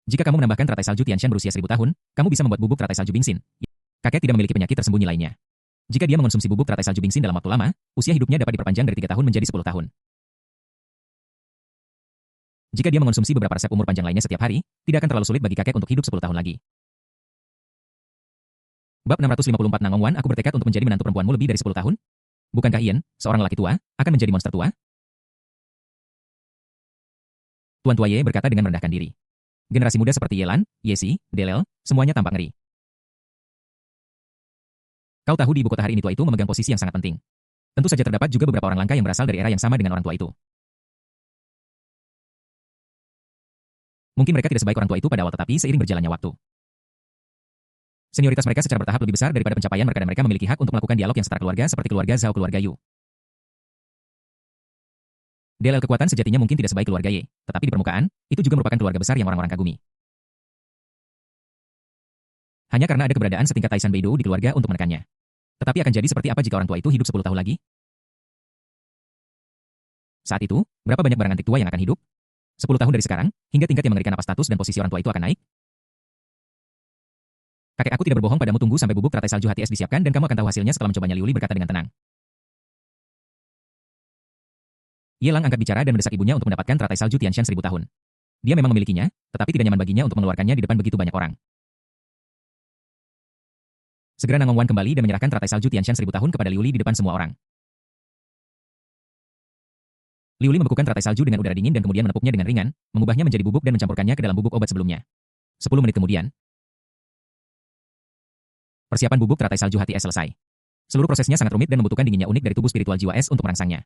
Jika kamu menambahkan teratai salju Tianshan berusia 1000 tahun, kamu bisa membuat bubuk teratai salju Bingxin. Kakek tidak memiliki penyakit tersembunyi lainnya. Jika dia mengonsumsi bubuk teratai salju Bingxin dalam waktu lama, usia hidupnya dapat diperpanjang dari 3 tahun menjadi 10 tahun. Jika dia mengonsumsi beberapa resep umur panjang lainnya setiap hari, tidak akan terlalu sulit bagi kakek untuk hidup 10 tahun lagi. Bab 654 Nangong Wan, aku bertekad untuk menjadi menantu perempuanmu lebih dari 10 tahun? Bukankah Ian, seorang lelaki tua, akan menjadi monster tua? Tuan Tua Ye berkata dengan merendahkan diri. Generasi muda seperti Yelan, Yesi, Delel, semuanya tampak ngeri. Kau tahu di ibu kota hari ini tua itu memegang posisi yang sangat penting. Tentu saja terdapat juga beberapa orang langka yang berasal dari era yang sama dengan orang tua itu. Mungkin mereka tidak sebaik orang tua itu pada awal tetapi seiring berjalannya waktu. Senioritas mereka secara bertahap lebih besar daripada pencapaian mereka dan mereka memiliki hak untuk melakukan dialog yang setara keluarga seperti keluarga Zhao keluarga Yu. DLL kekuatan sejatinya mungkin tidak sebaik keluarga Ye, tetapi di permukaan, itu juga merupakan keluarga besar yang orang-orang kagumi. Hanya karena ada keberadaan setingkat Taisan Beidou di keluarga untuk menekannya. Tetapi akan jadi seperti apa jika orang tua itu hidup 10 tahun lagi? Saat itu, berapa banyak barang antik tua yang akan hidup? 10 tahun dari sekarang, hingga tingkat yang mengerikan apa status dan posisi orang tua itu akan naik? Kakek aku tidak berbohong padamu, tunggu sampai bubuk teratai salju HTS disiapkan dan kamu akan tahu hasilnya setelah mencobanya. Liu Li berkata dengan tenang. Yelang angkat bicara dan mendesak ibunya untuk mendapatkan teratai salju Tianshan 1000 tahun. Dia memang memilikinya, tetapi tidak nyaman baginya untuk mengeluarkannya di depan begitu banyak orang. Segera Nangong Wan kembali dan menyerahkan teratai salju Tianshan 1000 tahun kepada Liu Li di depan semua orang. Liu Li membekukan teratai salju dengan udara dingin dan kemudian menepuknya dengan ringan, mengubahnya menjadi bubuk dan mencampurkannya ke dalam bubuk obat sebelumnya. 10 menit kemudian, persiapan bubuk teratai salju HTS selesai. Seluruh prosesnya sangat rumit dan membutuhkan dinginnya unik dari tubuh spiritual jiwa es untuk merangsangnya.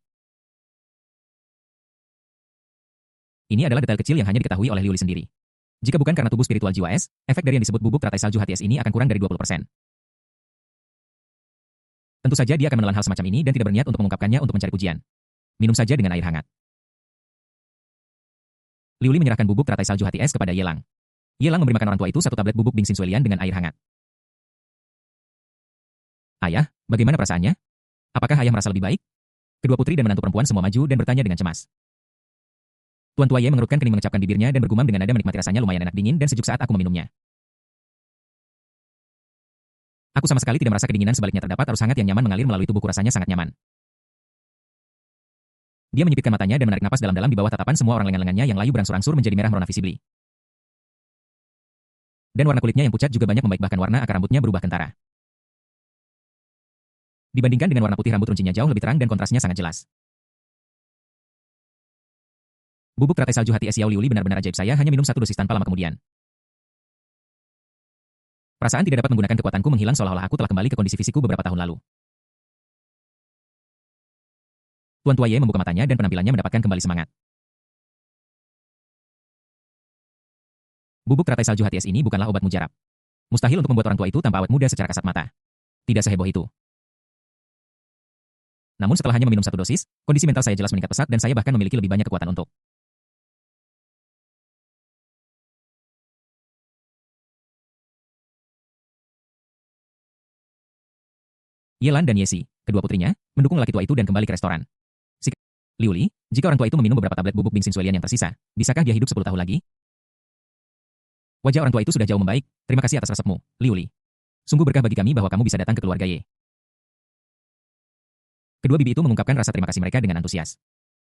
Ini adalah detail kecil yang hanya diketahui oleh Liu Li sendiri. Jika bukan karena tubuh spiritual jiwa es, efek dari yang disebut bubuk teratai salju HTS ini akan kurang dari 20%. Tentu saja dia akan menelan hal semacam ini dan tidak berniat untuk mengungkapkannya untuk mencari pujian. Minum saja dengan air hangat. Liu Li menyerahkan bubuk teratai salju HTS kepada Yelang. Yelang memberi makan orang tua itu 1 tablet bubuk Bingxin Suelian dengan air hangat. Ayah, bagaimana perasaannya? Apakah ayah merasa lebih baik? Kedua putri dan menantu perempuan semua maju dan bertanya dengan cemas. Tuan Tua Ye mengerutkan kening mengecapkan bibirnya dan bergumam dengan nada menikmati rasanya lumayan enak dingin dan sejuk saat aku meminumnya. Aku sama sekali tidak merasa kedinginan, sebaliknya terdapat arus hangat yang nyaman mengalir melalui tubuhku, rasanya sangat nyaman. Dia menyipitkan matanya dan menarik napas dalam-dalam di bawah tatapan semua orang. Lengan-lengannya yang layu berangsur-angsur menjadi merah merona visibly. Dan warna kulitnya yang pucat juga banyak membaik, bahkan warna akar rambutnya berubah kentara. Dibandingkan dengan warna putih, rambut runcinya jauh lebih terang dan kontrasnya sangat jelas. Bubuk teratai salju HTS Xiao Liu Li benar-benar ajaib. Saya hanya minum 1 dosis tanpa lama kemudian. Perasaan tidak dapat menggunakan kekuatanku menghilang, seolah-olah aku telah kembali ke kondisi fisikku beberapa tahun lalu. Tuan Tua Ye membuka matanya dan penampilannya mendapatkan kembali semangat. Bubuk teratai salju HTS ini bukanlah obat mujarab. Mustahil untuk membuat orang tua itu tanpa awet muda secara kasat mata. Tidak seheboh itu. Namun setelah hanya meminum 1 dosis, kondisi mental saya jelas meningkat pesat dan saya bahkan memiliki lebih banyak kekuatan untuk Yelan dan Yesi, kedua putrinya, mendukung laki tua itu dan kembali ke restoran. Liu Li, jika orang tua itu meminum beberapa tablet bubuk Bingxin Suelian yang tersisa, bisakah dia hidup 10 tahun lagi? Wajah orang tua itu sudah jauh membaik. Terima kasih atas resepmu, Liu Li. Sungguh berkah bagi kami bahwa kamu bisa datang ke keluarga Ye. Kedua bibi itu mengungkapkan rasa terima kasih mereka dengan antusias.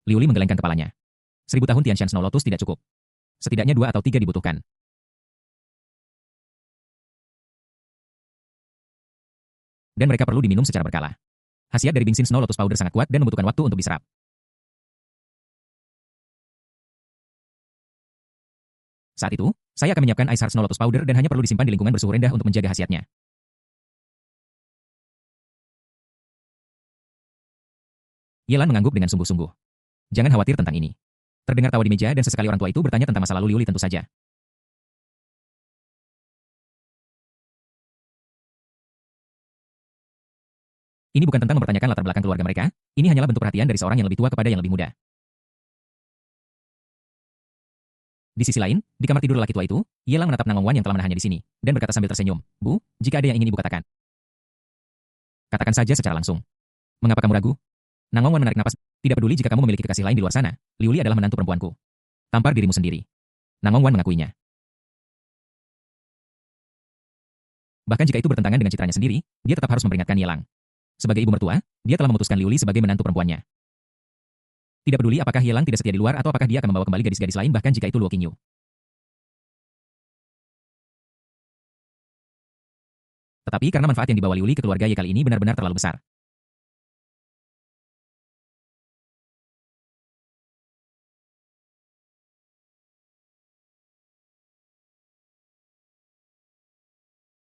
Liu Li menggelengkan kepalanya. 1000 tahun Tianshan Snow Lotus tidak cukup. Setidaknya 2 atau 3 dibutuhkan. Dan mereka perlu diminum secara berkala. Khasiat dari Bingxin Snow Lotus Powder sangat kuat dan membutuhkan waktu untuk diserap. Saat itu, saya akan menyiapkan Ice Heart Snow Lotus Powder dan hanya perlu disimpan di lingkungan bersuhu rendah untuk menjaga khasiatnya. Yelan mengangguk dengan sungguh-sungguh. Jangan khawatir tentang ini. Terdengar tawa di meja dan sesekali orang tua itu bertanya tentang masa lalu Liu Li. Tentu saja. Ini bukan tentang mempertanyakan latar belakang keluarga mereka, ini hanyalah bentuk perhatian dari seorang yang lebih tua kepada yang lebih muda. Di sisi lain, di kamar tidur lelaki tua itu, Yelang menatap Nangong Wan yang telah menahannya di sini, dan berkata sambil tersenyum, "Bu, jika ada yang ingin ibu katakan, katakan saja secara langsung. Mengapa kamu ragu?" Nangong Wan menarik napas. "Tidak peduli jika kamu memiliki kekasih lain di luar sana, Liu Li adalah menantu perempuanku. Tampar dirimu sendiri." Nangong Wan mengakuinya. Bahkan jika itu bertentangan dengan citranya sendiri, dia tetap harus memperingatkan Yelang. Sebagai ibu mertua, dia telah memutuskan Liuli sebagai menantu perempuannya. Tidak peduli apakah Yelang tidak setia di luar atau apakah dia akan membawa kembali gadis-gadis lain bahkan jika itu Luo Qingyu. Tetapi karena manfaat yang dibawa Liuli ke keluarga Ye kali ini benar-benar terlalu besar.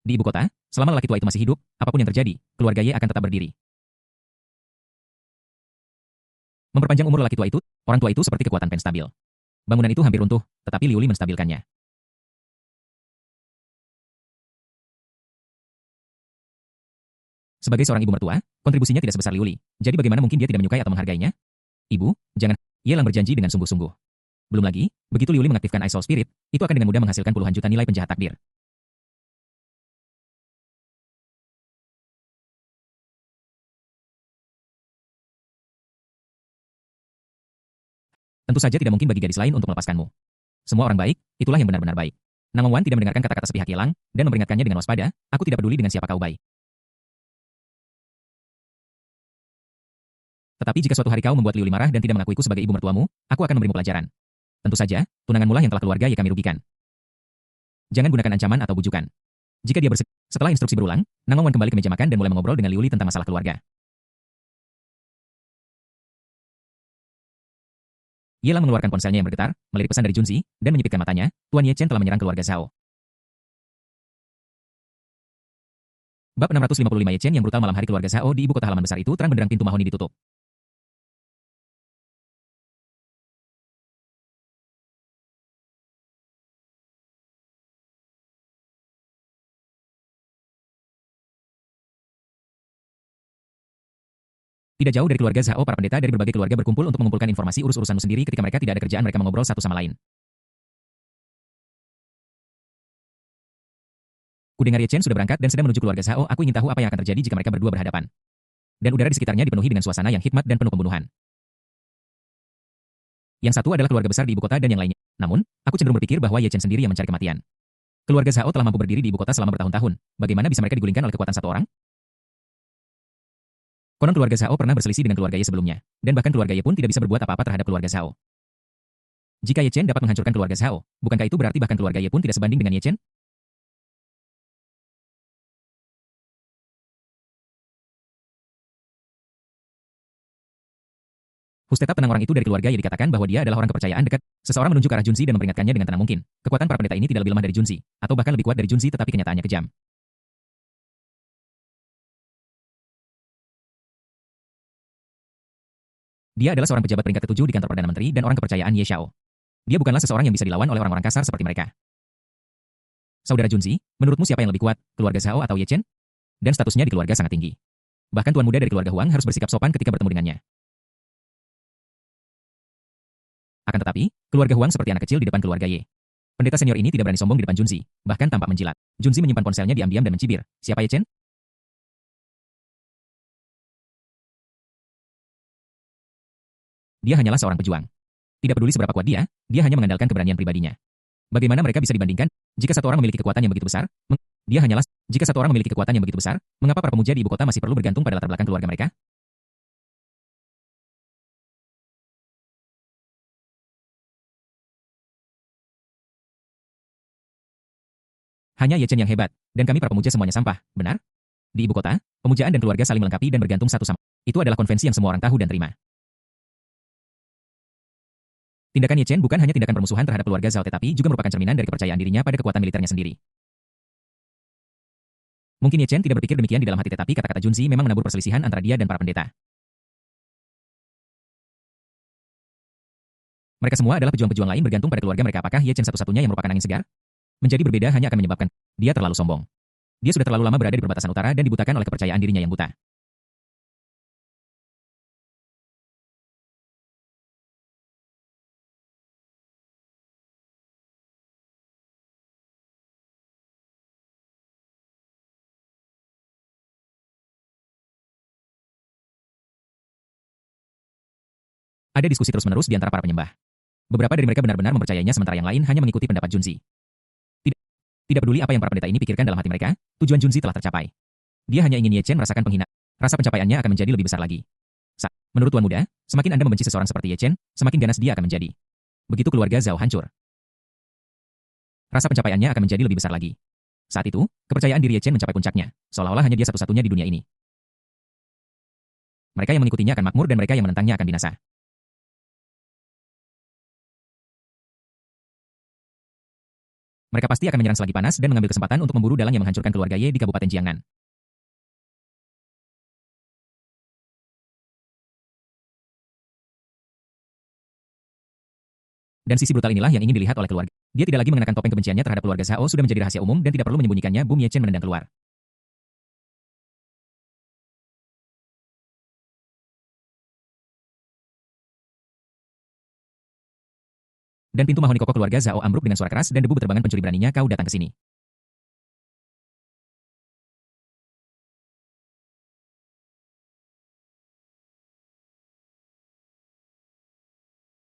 Di ibu kota, selama lelaki tua itu masih hidup, apapun yang terjadi, keluarga Ye akan tetap berdiri. Memperpanjang umur lelaki tua itu, orang tua itu seperti kekuatan pen stabil. Bangunan itu hampir runtuh, tetapi Liuli menstabilkannya. Sebagai seorang ibu mertua, kontribusinya tidak sebesar Liuli. Jadi bagaimana mungkin dia tidak menyukai atau menghargainya? Ibu, jangan. Yelang berjanji dengan sungguh-sungguh. Belum lagi, begitu Liuli mengaktifkan Ice Soul Spirit, itu akan dengan mudah menghasilkan puluhan juta nilai penjahat takdir. Tentu saja tidak mungkin bagi gadis lain untuk melepaskanmu. Semua orang baik, itulah yang benar-benar baik. Nang Wan tidak mendengarkan kata-kata sepihak Yelang, dan memperingatkannya dengan waspada, aku tidak peduli dengan siapa kau baik. Tetapi jika suatu hari kau membuat Liuli marah dan tidak mengakuiku sebagai ibu mertuamu, aku akan memberimu pelajaran. Tentu saja, tunanganmu lah yang telah keluarga Ye kami rugikan. Jangan gunakan ancaman atau bujukan. Jika dia bersedia, setelah instruksi berulang, Nang Wan kembali ke meja makan dan mulai mengobrol dengan Liuli tentang masalah keluarga. Yelang mengeluarkan ponselnya yang bergetar, melirik pesan dari Junzi, dan menyipitkan matanya, Tuan Ye Chen telah menyerang keluarga Zhao. Bab 655 Ye Chen yang brutal malam hari keluarga Zhao di ibu kota halaman besar itu terang benderang pintu mahoni ditutup. Tidak jauh dari keluarga Zhao, para pendeta dari berbagai keluarga berkumpul untuk mengumpulkan informasi urus-urusanmu sendiri ketika mereka tidak ada kerjaan mereka mengobrol satu sama lain. Kudengar Ye Chen sudah berangkat dan sedang menuju keluarga Zhao, aku ingin tahu apa yang akan terjadi jika mereka berdua berhadapan. Dan udara di sekitarnya dipenuhi dengan suasana yang hikmat dan penuh pembunuhan. Yang satu adalah keluarga besar di ibu kota dan yang lainnya. Namun, aku cenderung berpikir bahwa Ye Chen sendiri yang mencari kematian. Keluarga Zhao telah mampu berdiri di ibu kota selama bertahun-tahun. Bagaimana bisa mereka digulingkan oleh kekuatan satu orang? Konon keluarga Zhao pernah berselisih dengan keluarga Ye sebelumnya, dan bahkan keluarga Ye pun tidak bisa berbuat apa-apa terhadap keluarga Zhao. Jika Ye Chen dapat menghancurkan keluarga Zhao, bukankah itu berarti bahkan keluarga Ye pun tidak sebanding dengan Ye Chen? Husteta tenang orang itu dari keluarga Ye dikatakan bahwa dia adalah orang kepercayaan dekat. Seseorang menunjuk ke arah Junzi dan memperingatkannya dengan tenang mungkin. Kekuatan para pendeta ini tidak lebih lemah dari Junzi, atau bahkan lebih kuat dari Junzi tetapi kenyataannya kejam. Dia adalah seorang pejabat peringkat ketujuh di kantor Perdana Menteri dan orang kepercayaan Ye Xiao. Dia bukanlah seseorang yang bisa dilawan oleh orang-orang kasar seperti mereka. Saudara Junzi, menurutmu siapa yang lebih kuat, keluarga Zhao atau Ye Chen? Dan statusnya di keluarga sangat tinggi. Bahkan tuan muda dari keluarga Huang harus bersikap sopan ketika bertemu dengannya. Akan tetapi, keluarga Huang seperti anak kecil di depan keluarga Ye. Pendeta senior ini tidak berani sombong di depan Junzi, bahkan tampak menjilat. Junzi menyimpan ponselnya diam-diam dan mencibir. Siapa Ye Chen? Dia hanyalah seorang pejuang. Tidak peduli seberapa kuat dia hanya mengandalkan keberanian pribadinya. Bagaimana mereka bisa dibandingkan? Jika satu orang memiliki kekuatan yang begitu besar, dia hanyalah jika satu orang memiliki kekuatan yang begitu besar, mengapa para pemuja di ibu kota masih perlu bergantung pada latar belakang keluarga mereka? Hanya Ye Chen yang hebat, dan kami para pemuja semuanya sampah, benar? Di ibu kota, pemujaan dan keluarga saling melengkapi dan bergantung satu sama. Itu adalah konvensi yang semua orang tahu dan terima. Tindakan Ye Chen bukan hanya tindakan permusuhan terhadap keluarga Zhao tetapi juga merupakan cerminan dari kepercayaan dirinya pada kekuatan militernya sendiri. Mungkin Ye Chen tidak berpikir demikian di dalam hati tetapi kata-kata Junzi memang menabur perselisihan antara dia dan para pendeta. Mereka semua adalah pejuang-pejuang lain bergantung pada keluarga mereka. Apakah Ye Chen satu-satunya yang merupakan angin segar? Menjadi berbeda hanya akan menyebabkan dia terlalu sombong. Dia sudah terlalu lama berada di perbatasan utara dan dibutakan oleh kepercayaan dirinya yang buta. Ada diskusi terus-menerus di antara para penyembah. Beberapa dari mereka benar-benar mempercayainya sementara yang lain hanya mengikuti pendapat Junzi. Tidak. Tidak peduli apa yang para pendeta ini pikirkan dalam hati mereka, tujuan Junzi telah tercapai. Dia hanya ingin Ye Chen merasakan penghinaan. Rasa pencapaiannya akan menjadi lebih besar lagi. Menurut Tuan Muda, semakin Anda membenci seseorang seperti Ye Chen, semakin ganas dia akan menjadi. Begitu keluarga Zhao hancur, rasa pencapaiannya akan menjadi lebih besar lagi. Saat itu, kepercayaan diri Ye Chen mencapai puncaknya, seolah-olah hanya dia satu-satunya di dunia ini. Mereka yang mengikutinya akan makmur dan mereka yang menentangnya akan binasa. Mereka pasti akan menyerang selagi panas dan mengambil kesempatan untuk memburu dalang yang menghancurkan keluarga Ye di Kabupaten Jiangnan. Dan sisi brutal inilah yang ingin dilihat oleh keluarga. Dia tidak lagi mengenakan topeng kebenciannya terhadap keluarga Zhao sudah menjadi rahasia umum dan tidak perlu menyembunyikannya. Bum Ye Chen menendang keluar. Dan pintu mahoni kokoh keluarga Zhao ambruk dengan suara keras dan debu berterbangan. Pencuri beraninya kau datang ke sini.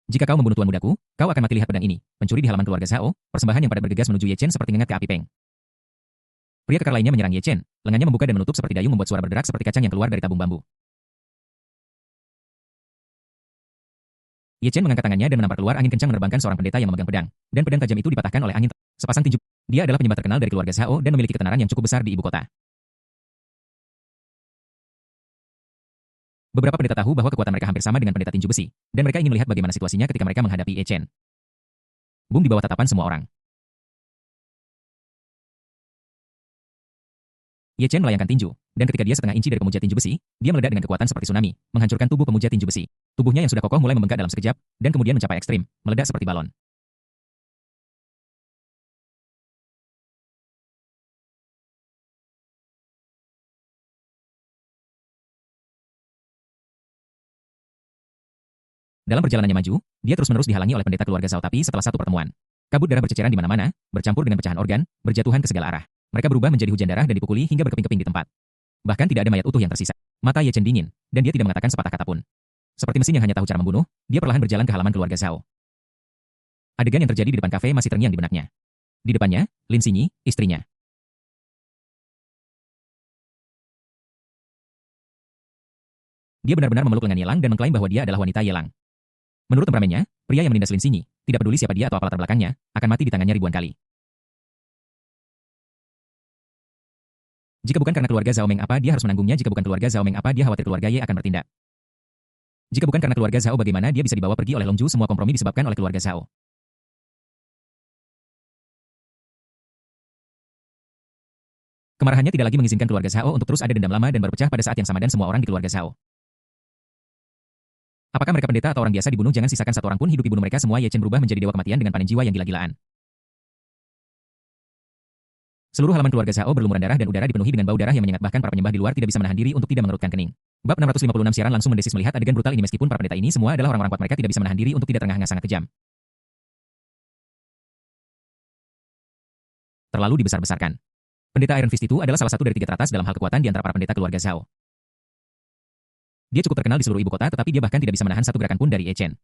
Jika kau membunuh tuan mudaku, kau akan mati. Lihat pedang ini. Pencuri di halaman keluarga Zhao, persembahan yang padat bergegas menuju Ye Chen seperti ngengat ke api peng. Pria kekar lainnya menyerang Ye Chen, lengannya membuka dan menutup seperti dayung membuat suara berderak seperti kacang yang keluar dari tabung bambu. Ye Chen mengangkat tangannya dan menampar keluar angin kencang menerbangkan seorang pendeta yang memegang pedang, dan pedang tajam itu dipatahkan oleh angin. Sepasang tinju. Dia adalah penyembah terkenal dari keluarga Zhao dan memiliki ketenaran yang cukup besar di ibu kota. Beberapa pendeta tahu bahwa kekuatan mereka hampir sama dengan pendeta tinju besi, dan mereka ingin melihat bagaimana situasinya ketika mereka menghadapi Ye Chen. Boom di bawah tatapan semua orang. Ye Chen melayangkan tinju, dan ketika dia setengah inci dari pemuja tinju besi, dia meledak dengan kekuatan seperti tsunami, menghancurkan tubuh pemuja tinju besi. Tubuhnya yang sudah kokoh mulai membengkak dalam sekejap, dan kemudian mencapai ekstrim, meledak seperti balon. Dalam perjalanannya maju, dia terus-menerus dihalangi oleh pendeta keluarga Zhao tapi setelah satu pertemuan, kabut darah berceceran di mana-mana, bercampur dengan pecahan organ, berjatuhan ke segala arah. Mereka berubah menjadi hujan darah dan dipukuli hingga berkeping-keping di tempat. Bahkan tidak ada mayat utuh yang tersisa. Mata Ye Chen dingin, dan dia tidak mengatakan sepatah kata pun. Seperti mesin yang hanya tahu cara membunuh, dia perlahan berjalan ke halaman keluarga Zhao. Adegan yang terjadi di depan kafe masih terngiang di benaknya. Di depannya, Lin Xinyi, istrinya. Dia benar-benar memeluk lengan Yelang dan mengklaim bahwa dia adalah wanita Yelang. Menurut temperamennya, pria yang menindas Lin Xinyi, tidak peduli siapa dia atau apa latar belakangnya, akan mati di tangannya ribuan kali. Jika bukan karena keluarga Zhao Meng, apa dia harus menanggungnya? Jika bukan keluarga Zhao Meng, apa dia khawatir keluarga Ye akan bertindak? Jika bukan karena keluarga Zhao, bagaimana dia bisa dibawa pergi oleh Longju? Semua kompromi disebabkan oleh keluarga Zhao. Kemarahannya tidak lagi mengizinkan keluarga Zhao untuk terus ada dendam lama dan berpecah pada saat yang sama dan semua orang di keluarga Zhao. Apakah mereka pendeta atau orang biasa dibunuh? Jangan sisakan satu orang pun hidup dibunuh mereka semua. Ye Chen berubah menjadi dewa kematian dengan panen jiwa yang gila-gilaan. Seluruh halaman keluarga Zhao berlumuran darah dan udara dipenuhi dengan bau darah yang menyengat, bahkan para penyembah di luar tidak bisa menahan diri untuk tidak mengerutkan kening. Bab 656 siaran langsung mendesis melihat adegan brutal ini. Meskipun para pendeta ini semua adalah orang-orang kuat, mereka tidak bisa menahan diri untuk tidak terengah-engah. Sangat kejam. Terlalu dibesar-besarkan. Pendeta Iron Fist itu adalah salah satu dari 3 teratas dalam hal kekuatan di antara para pendeta keluarga Zhao. Dia cukup terkenal di seluruh ibu kota, tetapi dia bahkan tidak bisa menahan satu gerakan pun dari Ye Chen.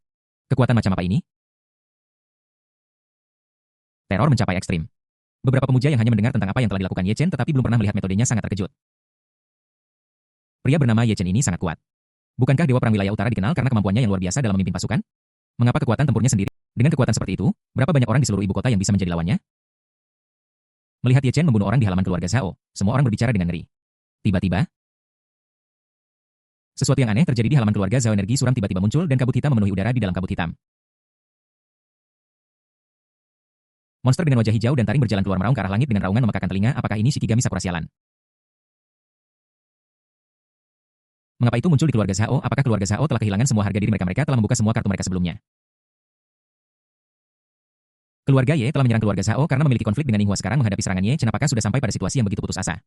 Kekuatan macam apa ini? Teror mencapai ekstrim. Beberapa pemuja yang hanya mendengar tentang apa yang telah dilakukan Ye Chen tetapi belum pernah melihat metodenya sangat terkejut. Pria bernama Ye Chen ini sangat kuat. Bukankah Dewa Perang Wilayah Utara dikenal karena kemampuannya yang luar biasa dalam memimpin pasukan? Mengapa kekuatan tempurnya sendiri? Dengan kekuatan seperti itu, berapa banyak orang di seluruh ibu kota yang bisa menjadi lawannya? Melihat Ye Chen membunuh orang di halaman keluarga Zhao, semua orang berbicara dengan ngeri. Tiba-tiba, sesuatu yang aneh terjadi di halaman keluarga Zhao. Energi suram tiba-tiba muncul dan kabut hitam memenuhi udara. Di dalam kabut hitam, monster dengan wajah hijau dan taring berjalan keluar meraung ke arah langit dengan raungan memekakkan telinga. Apakah ini Shikigami Sakura sialan? Mengapa itu muncul di keluarga Zhao? Apakah keluarga Zhao telah kehilangan semua harga diri mereka? Mereka telah membuka semua kartu mereka sebelumnya. Keluarga Ye telah menyerang keluarga Zhao karena memiliki konflik dengan Yinghua. Sekarang menghadapi serangan Ye Chen, apakah sudah sampai pada situasi yang begitu putus asa?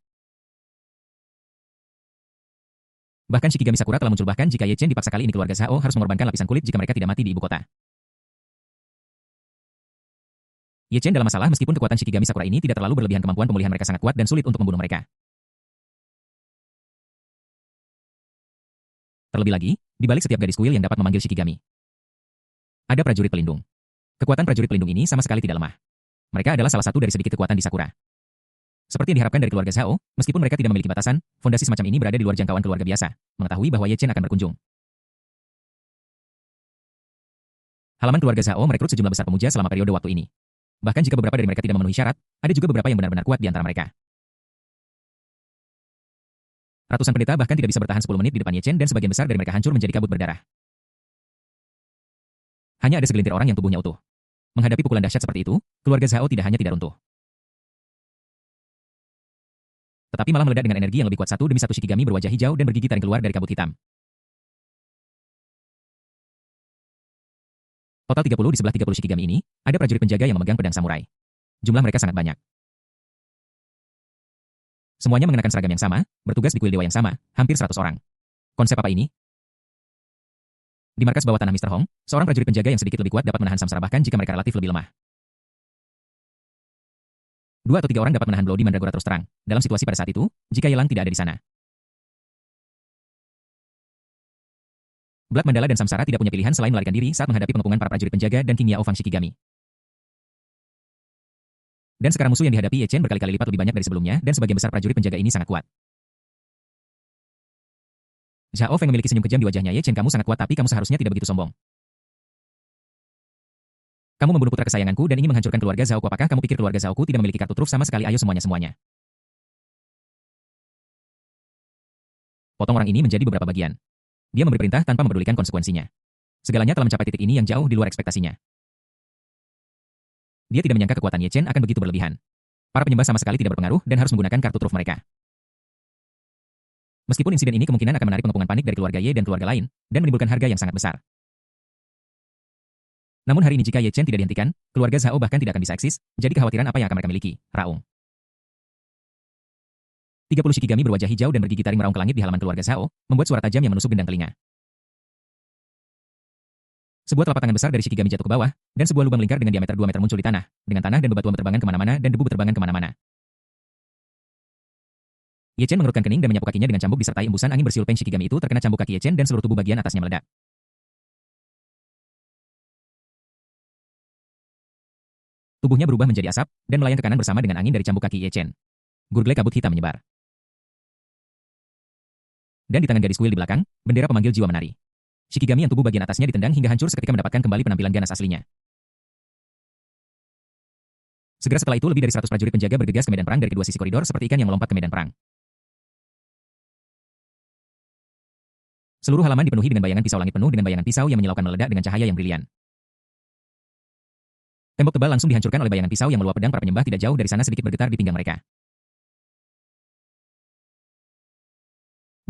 Bahkan Shikigami Sakura telah muncul. Bahkan jika Ye Chen dipaksa, kali ini keluarga Zhao harus mengorbankan lapisan kulit jika mereka tidak mati di ibu kota. Ye Chen dalam masalah. Meskipun kekuatan Shikigami Sakura ini tidak terlalu berlebihan, kemampuan pemulihan mereka sangat kuat dan sulit untuk membunuh mereka. Terlebih lagi, di balik setiap gadis kuil yang dapat memanggil Shikigami, ada prajurit pelindung. Kekuatan prajurit pelindung ini sama sekali tidak lemah. Mereka adalah salah satu dari sedikit kekuatan di Sakura. Seperti yang diharapkan dari keluarga Zhao, meskipun mereka tidak memiliki batasan, fondasi semacam ini berada di luar jangkauan keluarga biasa, mengetahui bahwa Ye Chen akan berkunjung. Halaman keluarga Zhao merekrut sejumlah besar pemuja selama periode waktu ini. Bahkan jika beberapa dari mereka tidak memenuhi syarat, ada juga beberapa yang benar-benar kuat di antara mereka. Ratusan pendeta bahkan tidak bisa bertahan 10 menit di depan Ye Chen dan sebagian besar dari mereka hancur menjadi kabut berdarah. Hanya ada segelintir orang yang tubuhnya utuh. Menghadapi pukulan dahsyat seperti itu, keluarga Zhao tidak hanya tidak runtuh, tetapi malah meledak dengan energi yang lebih kuat. Satu demi satu Shikigami berwajah hijau dan bergigi taring keluar dari kabut hitam. Total 30 di sebelah 30 Shikigami ini, ada prajurit penjaga yang memegang pedang samurai. Jumlah mereka sangat banyak. Semuanya mengenakan seragam yang sama, bertugas di kuil dewa yang sama, hampir 100 orang. Konsep apa ini? Di markas bawah tanah Mr. Hong, seorang prajurit penjaga yang sedikit lebih kuat dapat menahan samsara bahkan jika mereka relatif lebih lemah. 2 atau 3 orang dapat menahan blow di Mandragora terus terang. Dalam situasi pada saat itu, jika Yelang tidak ada di sana. Blood Mandala dan Samsara tidak punya pilihan selain melarikan diri saat menghadapi pengepungan para prajurit penjaga dan King Yao Fang Shikigami. Dan sekarang musuh yang dihadapi Ye Chen berkali-kali lipat lebih banyak dari sebelumnya dan sebagian besar prajurit penjaga ini sangat kuat. Zhao Feng memiliki senyum kejam di wajahnya. Ye Chen, kamu sangat kuat tapi kamu seharusnya tidak begitu sombong. Kamu membunuh putra kesayanganku dan ingin menghancurkan keluarga Zhaoku. Apakah kamu pikir keluarga Zhaoku tidak memiliki kartu truf sama sekali? Ayo semuanya. Potong orang ini menjadi beberapa bagian. Dia memberi perintah tanpa mempedulikan konsekuensinya. Segalanya telah mencapai titik ini yang jauh di luar ekspektasinya. Dia tidak menyangka kekuatan Ye Chen akan begitu berlebihan. Para penyembah sama sekali tidak berpengaruh dan harus menggunakan kartu truf mereka. Meskipun insiden ini kemungkinan akan menarik pengepungan panik dari keluarga Ye dan keluarga lain, dan menimbulkan harga yang sangat besar. Namun hari ini jika Ye Chen tidak dihentikan, keluarga Zhao bahkan tidak akan bisa eksis, jadi kekhawatiran apa yang akan mereka miliki? Raung. 30 Shikigami berwajah hijau dan bergigi taring meraung ke langit di halaman keluarga Zhao, membuat suara tajam yang menusuk gendang telinga. Sebuah telapak tangan besar dari Shikigami jatuh ke bawah, dan sebuah lubang melingkar dengan diameter 2 meter muncul di tanah, dengan tanah dan bebatuan berterbangan kemana-mana dan debu berterbangan kemana-mana. Ye Chen mengerutkan kening dan menyapu kakinya dengan cambuk disertai embusan angin bersiul. Peng Shikigami itu terkena cambuk kaki Ye Chen dan seluruh tubuh bagian atasnya meledak. Tubuhnya berubah menjadi asap, dan melayang ke kanan bersama dengan angin dari cambuk kaki Ye Chen. Gurgle kabut hitam menyebar. Dan di tangan gadis kuil di belakang, bendera pemanggil jiwa menari. Shikigami yang tubuh bagian atasnya ditendang hingga hancur seketika mendapatkan kembali penampilan ganas aslinya. Segera setelah itu lebih dari 100 prajurit penjaga bergegas ke medan perang dari kedua sisi koridor seperti ikan yang melompat ke medan perang. Seluruh halaman dipenuhi dengan bayangan pisau. Langit penuh dengan bayangan pisau yang menyilaukan meledak dengan cahaya yang brilian. Tembok tebal langsung dihancurkan oleh bayangan pisau yang meluap. Pedang para penyembah tidak jauh dari sana sedikit bergetar di pinggang mereka.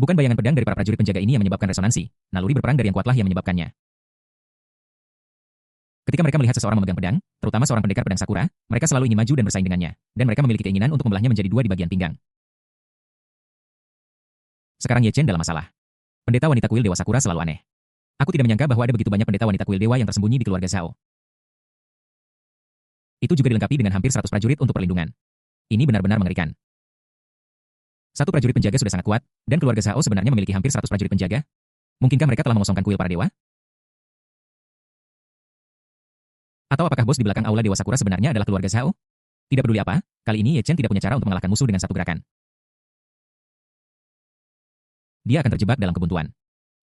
Bukan bayangan pedang dari para prajurit penjaga ini yang menyebabkan resonansi, naluri berperang dari yang kuatlah yang menyebabkannya. Ketika mereka melihat seseorang memegang pedang, terutama seorang pendekar pedang Sakura, mereka selalu ingin maju dan bersaing dengannya, dan mereka memiliki keinginan untuk membelahnya menjadi 2 di bagian pinggang. Sekarang Ye Chen dalam masalah. Pendeta wanita kuil dewa Sakura selalu aneh. Aku tidak menyangka bahwa ada begitu banyak pendeta wanita kuil dewa yang tersembunyi di keluarga Zhao. Itu juga dilengkapi dengan hampir 100 prajurit untuk perlindungan. Ini benar-benar mengerikan. Satu prajurit penjaga sudah sangat kuat, dan keluarga Zhao sebenarnya memiliki hampir 100 prajurit penjaga. Mungkinkah mereka telah mengosongkan kuil para dewa? Atau apakah bos di belakang aula dewa Sakura sebenarnya adalah keluarga Zhao? Tidak peduli apa, kali ini Ye Chen tidak punya cara untuk mengalahkan musuh dengan satu gerakan. Dia akan terjebak dalam kebuntuan.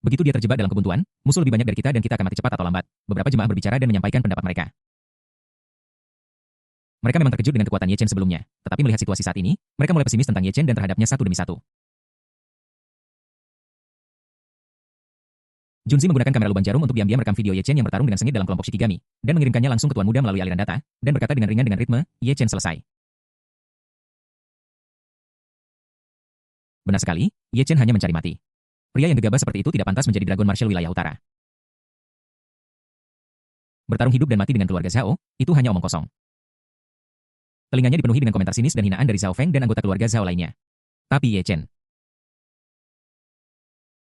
Begitu dia terjebak dalam kebuntuan, musuh lebih banyak dari kita dan kita akan mati cepat atau lambat. Beberapa jemaah berbicara dan menyampaikan pendapat mereka. Mereka memang terkejut dengan kekuatan Ye Chen sebelumnya, tetapi melihat situasi saat ini, mereka mulai pesimis tentang Ye Chen dan terhadapnya satu demi satu. Junzi menggunakan kamera lubang jarum untuk diam-diam merekam video Ye Chen yang bertarung dengan sengit dalam kelompok Shikigami, dan mengirimkannya langsung ke Tuan Muda melalui aliran data, dan berkata dengan ringan dengan ritme, Ye Chen selesai. Benar sekali, Ye Chen hanya mencari mati. Pria yang gegabah seperti itu tidak pantas menjadi Dragon Marshal wilayah utara. Bertarung hidup dan mati dengan keluarga Zhao, itu hanya omong kosong. Telinganya dipenuhi dengan komentar sinis dan hinaan dari Zhao Feng dan anggota keluarga Zhao lainnya. Tapi Ye Chen,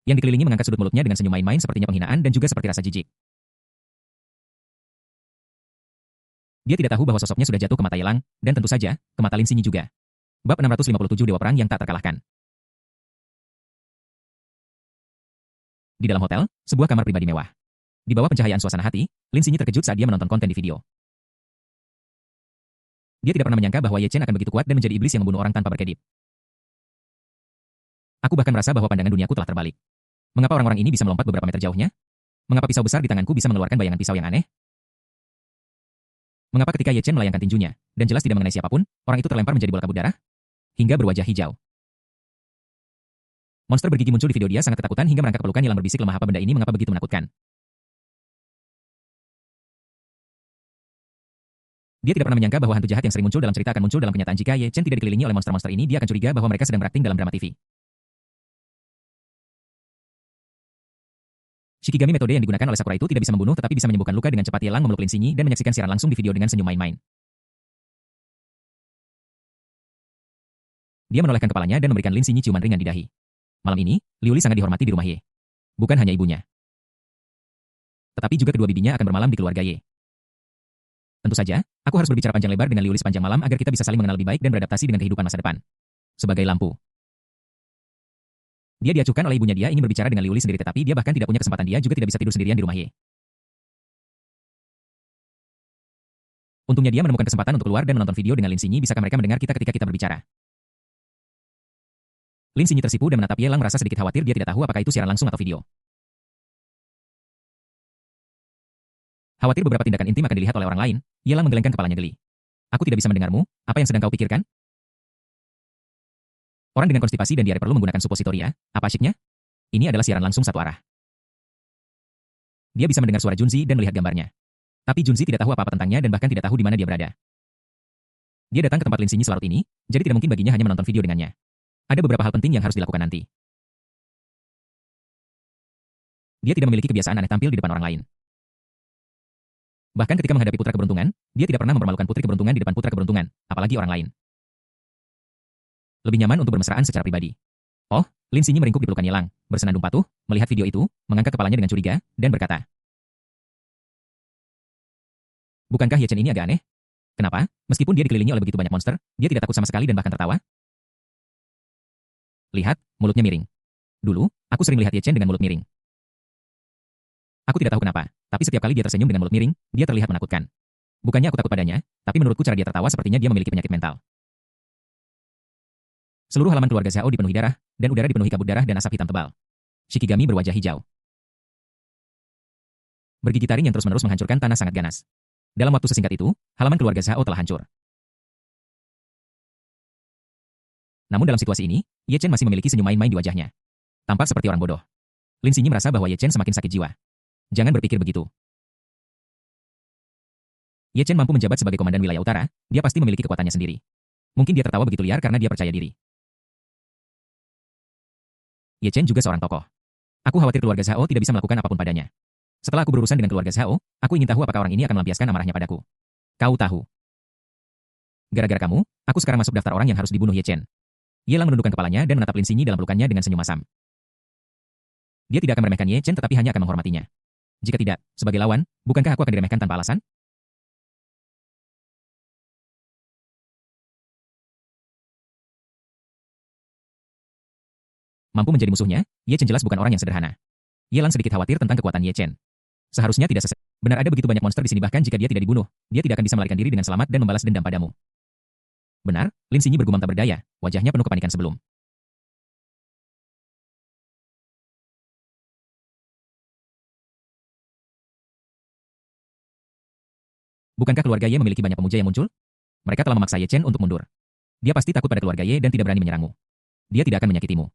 yang dikelilingi mengangkat sudut mulutnya dengan senyum main-main sepertinya penghinaan dan juga seperti rasa jijik. Dia tidak tahu bahwa sosoknya sudah jatuh ke mata Yelang, dan tentu saja, ke mata Lin Xinyi juga. Bab 657 Dewa Perang yang tak terkalahkan. Di dalam hotel, sebuah kamar pribadi mewah. Di bawah pencahayaan suasana hati, Lin Xinyi terkejut saat dia menonton konten di video. Dia tidak pernah menyangka bahwa Ye Chen akan begitu kuat dan menjadi iblis yang membunuh orang tanpa berkedip. Aku bahkan merasa bahwa pandangan duniaku telah terbalik. Mengapa orang-orang ini bisa melompat beberapa meter jauhnya? Mengapa pisau besar di tanganku bisa mengeluarkan bayangan pisau yang aneh? Mengapa ketika Ye Chen melayangkan tinjunya, dan jelas tidak mengenai siapapun, orang itu terlempar menjadi bola kabut darah? Hingga berwajah hijau. Monster bergigi muncul di video dia sangat ketakutan hingga merangkak pelukan Yelang berbisik lemah apa benda ini mengapa begitu menakutkan. Dia tidak pernah menyangka bahwa hantu jahat yang sering muncul dalam cerita akan muncul dalam kenyataan jika Ye Chen tidak dikelilingi oleh monster-monster ini dia akan curiga bahwa mereka sedang berakting dalam drama TV. Shikigami metode yang digunakan oleh Sakura itu tidak bisa membunuh tetapi bisa menyembuhkan luka dengan cepat. Yelang memeluk Lin Xinyi dan menyaksikan siaran langsung di video dengan senyum main-main. Dia menolehkan kepalanya dan memberikan Lin Xinyi ciuman ringan di dahi. Malam ini, Liu Li sangat dihormati di rumah Ye. Bukan hanya ibunya, tetapi juga kedua bibinya akan bermalam di keluarga Ye. Tentu saja, aku harus berbicara panjang lebar dengan Liu Li sepanjang malam agar kita bisa saling mengenal lebih baik dan beradaptasi dengan kehidupan masa depan. Sebagai lampu. Dia diacuhkan oleh ibunya. Dia ingin berbicara dengan Liu Li sendiri tetapi dia bahkan tidak punya kesempatan. Dia juga tidak bisa tidur sendirian di rumah Ye. Untungnya dia menemukan kesempatan untuk keluar dan menonton video dengan Lin Xinyi. Bisakah mereka mendengar kita ketika kita berbicara? Lin Xinyi tersipu dan menatap Yelang merasa sedikit khawatir. Dia tidak tahu apakah itu siaran langsung atau video. Khawatir beberapa tindakan intim akan dilihat oleh orang lain, Yelang menggelengkan kepalanya geli. Aku tidak bisa mendengarmu, apa yang sedang kau pikirkan? Orang dengan konstipasi dan diare perlu menggunakan supositoria, apa asyiknya? Ini adalah siaran langsung satu arah. Dia bisa mendengar suara Junzi dan melihat gambarnya. Tapi Junzi tidak tahu apa-apa tentangnya dan bahkan tidak tahu di mana dia berada. Dia datang ke tempat Lin Xinyi selarut ini, jadi tidak mungkin baginya hanya menonton video dengannya. Ada beberapa hal penting yang harus dilakukan nanti. Dia tidak memiliki kebiasaan aneh tampil di depan orang lain. Bahkan ketika menghadapi putra keberuntungan, dia tidak pernah mempermalukan putri keberuntungan di depan putra keberuntungan, apalagi orang lain. Lebih nyaman untuk bermesraan secara pribadi. Oh, Lin Xinyi meringkuk di pelukan Yelang, bersenandung patuh, melihat video itu, mengangkat kepalanya dengan curiga, dan berkata, bukankah Ye Chen ini agak aneh? Kenapa, meskipun dia dikelilingi oleh begitu banyak monster, dia tidak takut sama sekali dan bahkan tertawa? Lihat, mulutnya miring. Dulu, aku sering lihat Ye Chen dengan mulut miring. Aku tidak tahu kenapa, tapi setiap kali dia tersenyum dengan mulut miring, dia terlihat menakutkan. Bukannya aku takut padanya, tapi menurutku cara dia tertawa sepertinya dia memiliki penyakit mental. Seluruh halaman keluarga Zhao dipenuhi darah, dan udara dipenuhi kabut darah dan asap hitam tebal. Shikigami berwajah hijau. Bergigi taring yang terus-menerus menghancurkan tanah sangat ganas. Dalam waktu sesingkat itu, halaman keluarga Zhao telah hancur. Namun dalam situasi ini, Ye Chen masih memiliki senyum main-main di wajahnya. Tampak seperti orang bodoh. Lin Xinyi merasa bahwa Ye Chen semakin sakit jiwa. Jangan berpikir begitu. Ye Chen mampu menjabat sebagai komandan wilayah utara, dia pasti memiliki kekuatannya sendiri. Mungkin dia tertawa begitu liar karena dia percaya diri. Ye Chen juga seorang tokoh. Aku khawatir keluarga Zhao tidak bisa melakukan apapun padanya. Setelah aku berurusan dengan keluarga Zhao, aku ingin tahu apakah orang ini akan melampiaskan amarahnya padaku. Kau tahu. Gara-gara kamu, aku sekarang masuk daftar orang yang harus dibunuh Ye Chen. Yelang menundukkan kepalanya dan menatap Lin Xinyi dalam pelukannya dengan senyum masam. Dia tidak akan meremehkan Ye Chen tetapi hanya akan menghormatinya. Jika tidak, sebagai lawan, bukankah aku akan diremehkan tanpa alasan? Mampu menjadi musuhnya, Ye Chen jelas bukan orang yang sederhana. Yelang sedikit khawatir tentang kekuatan Ye Chen. Seharusnya tidak benar ada begitu banyak monster di sini bahkan jika dia tidak dibunuh, dia tidak akan bisa melarikan diri dengan selamat dan membalas dendam padamu. Benar, Lin Xinyi bergumam tak berdaya, wajahnya penuh kepanikan sebelum. Bukankah keluarga Ye memiliki banyak pemuja yang muncul? Mereka telah memaksa Ye Chen untuk mundur. Dia pasti takut pada keluarga Ye dan tidak berani menyerangmu. Dia tidak akan menyakitimu.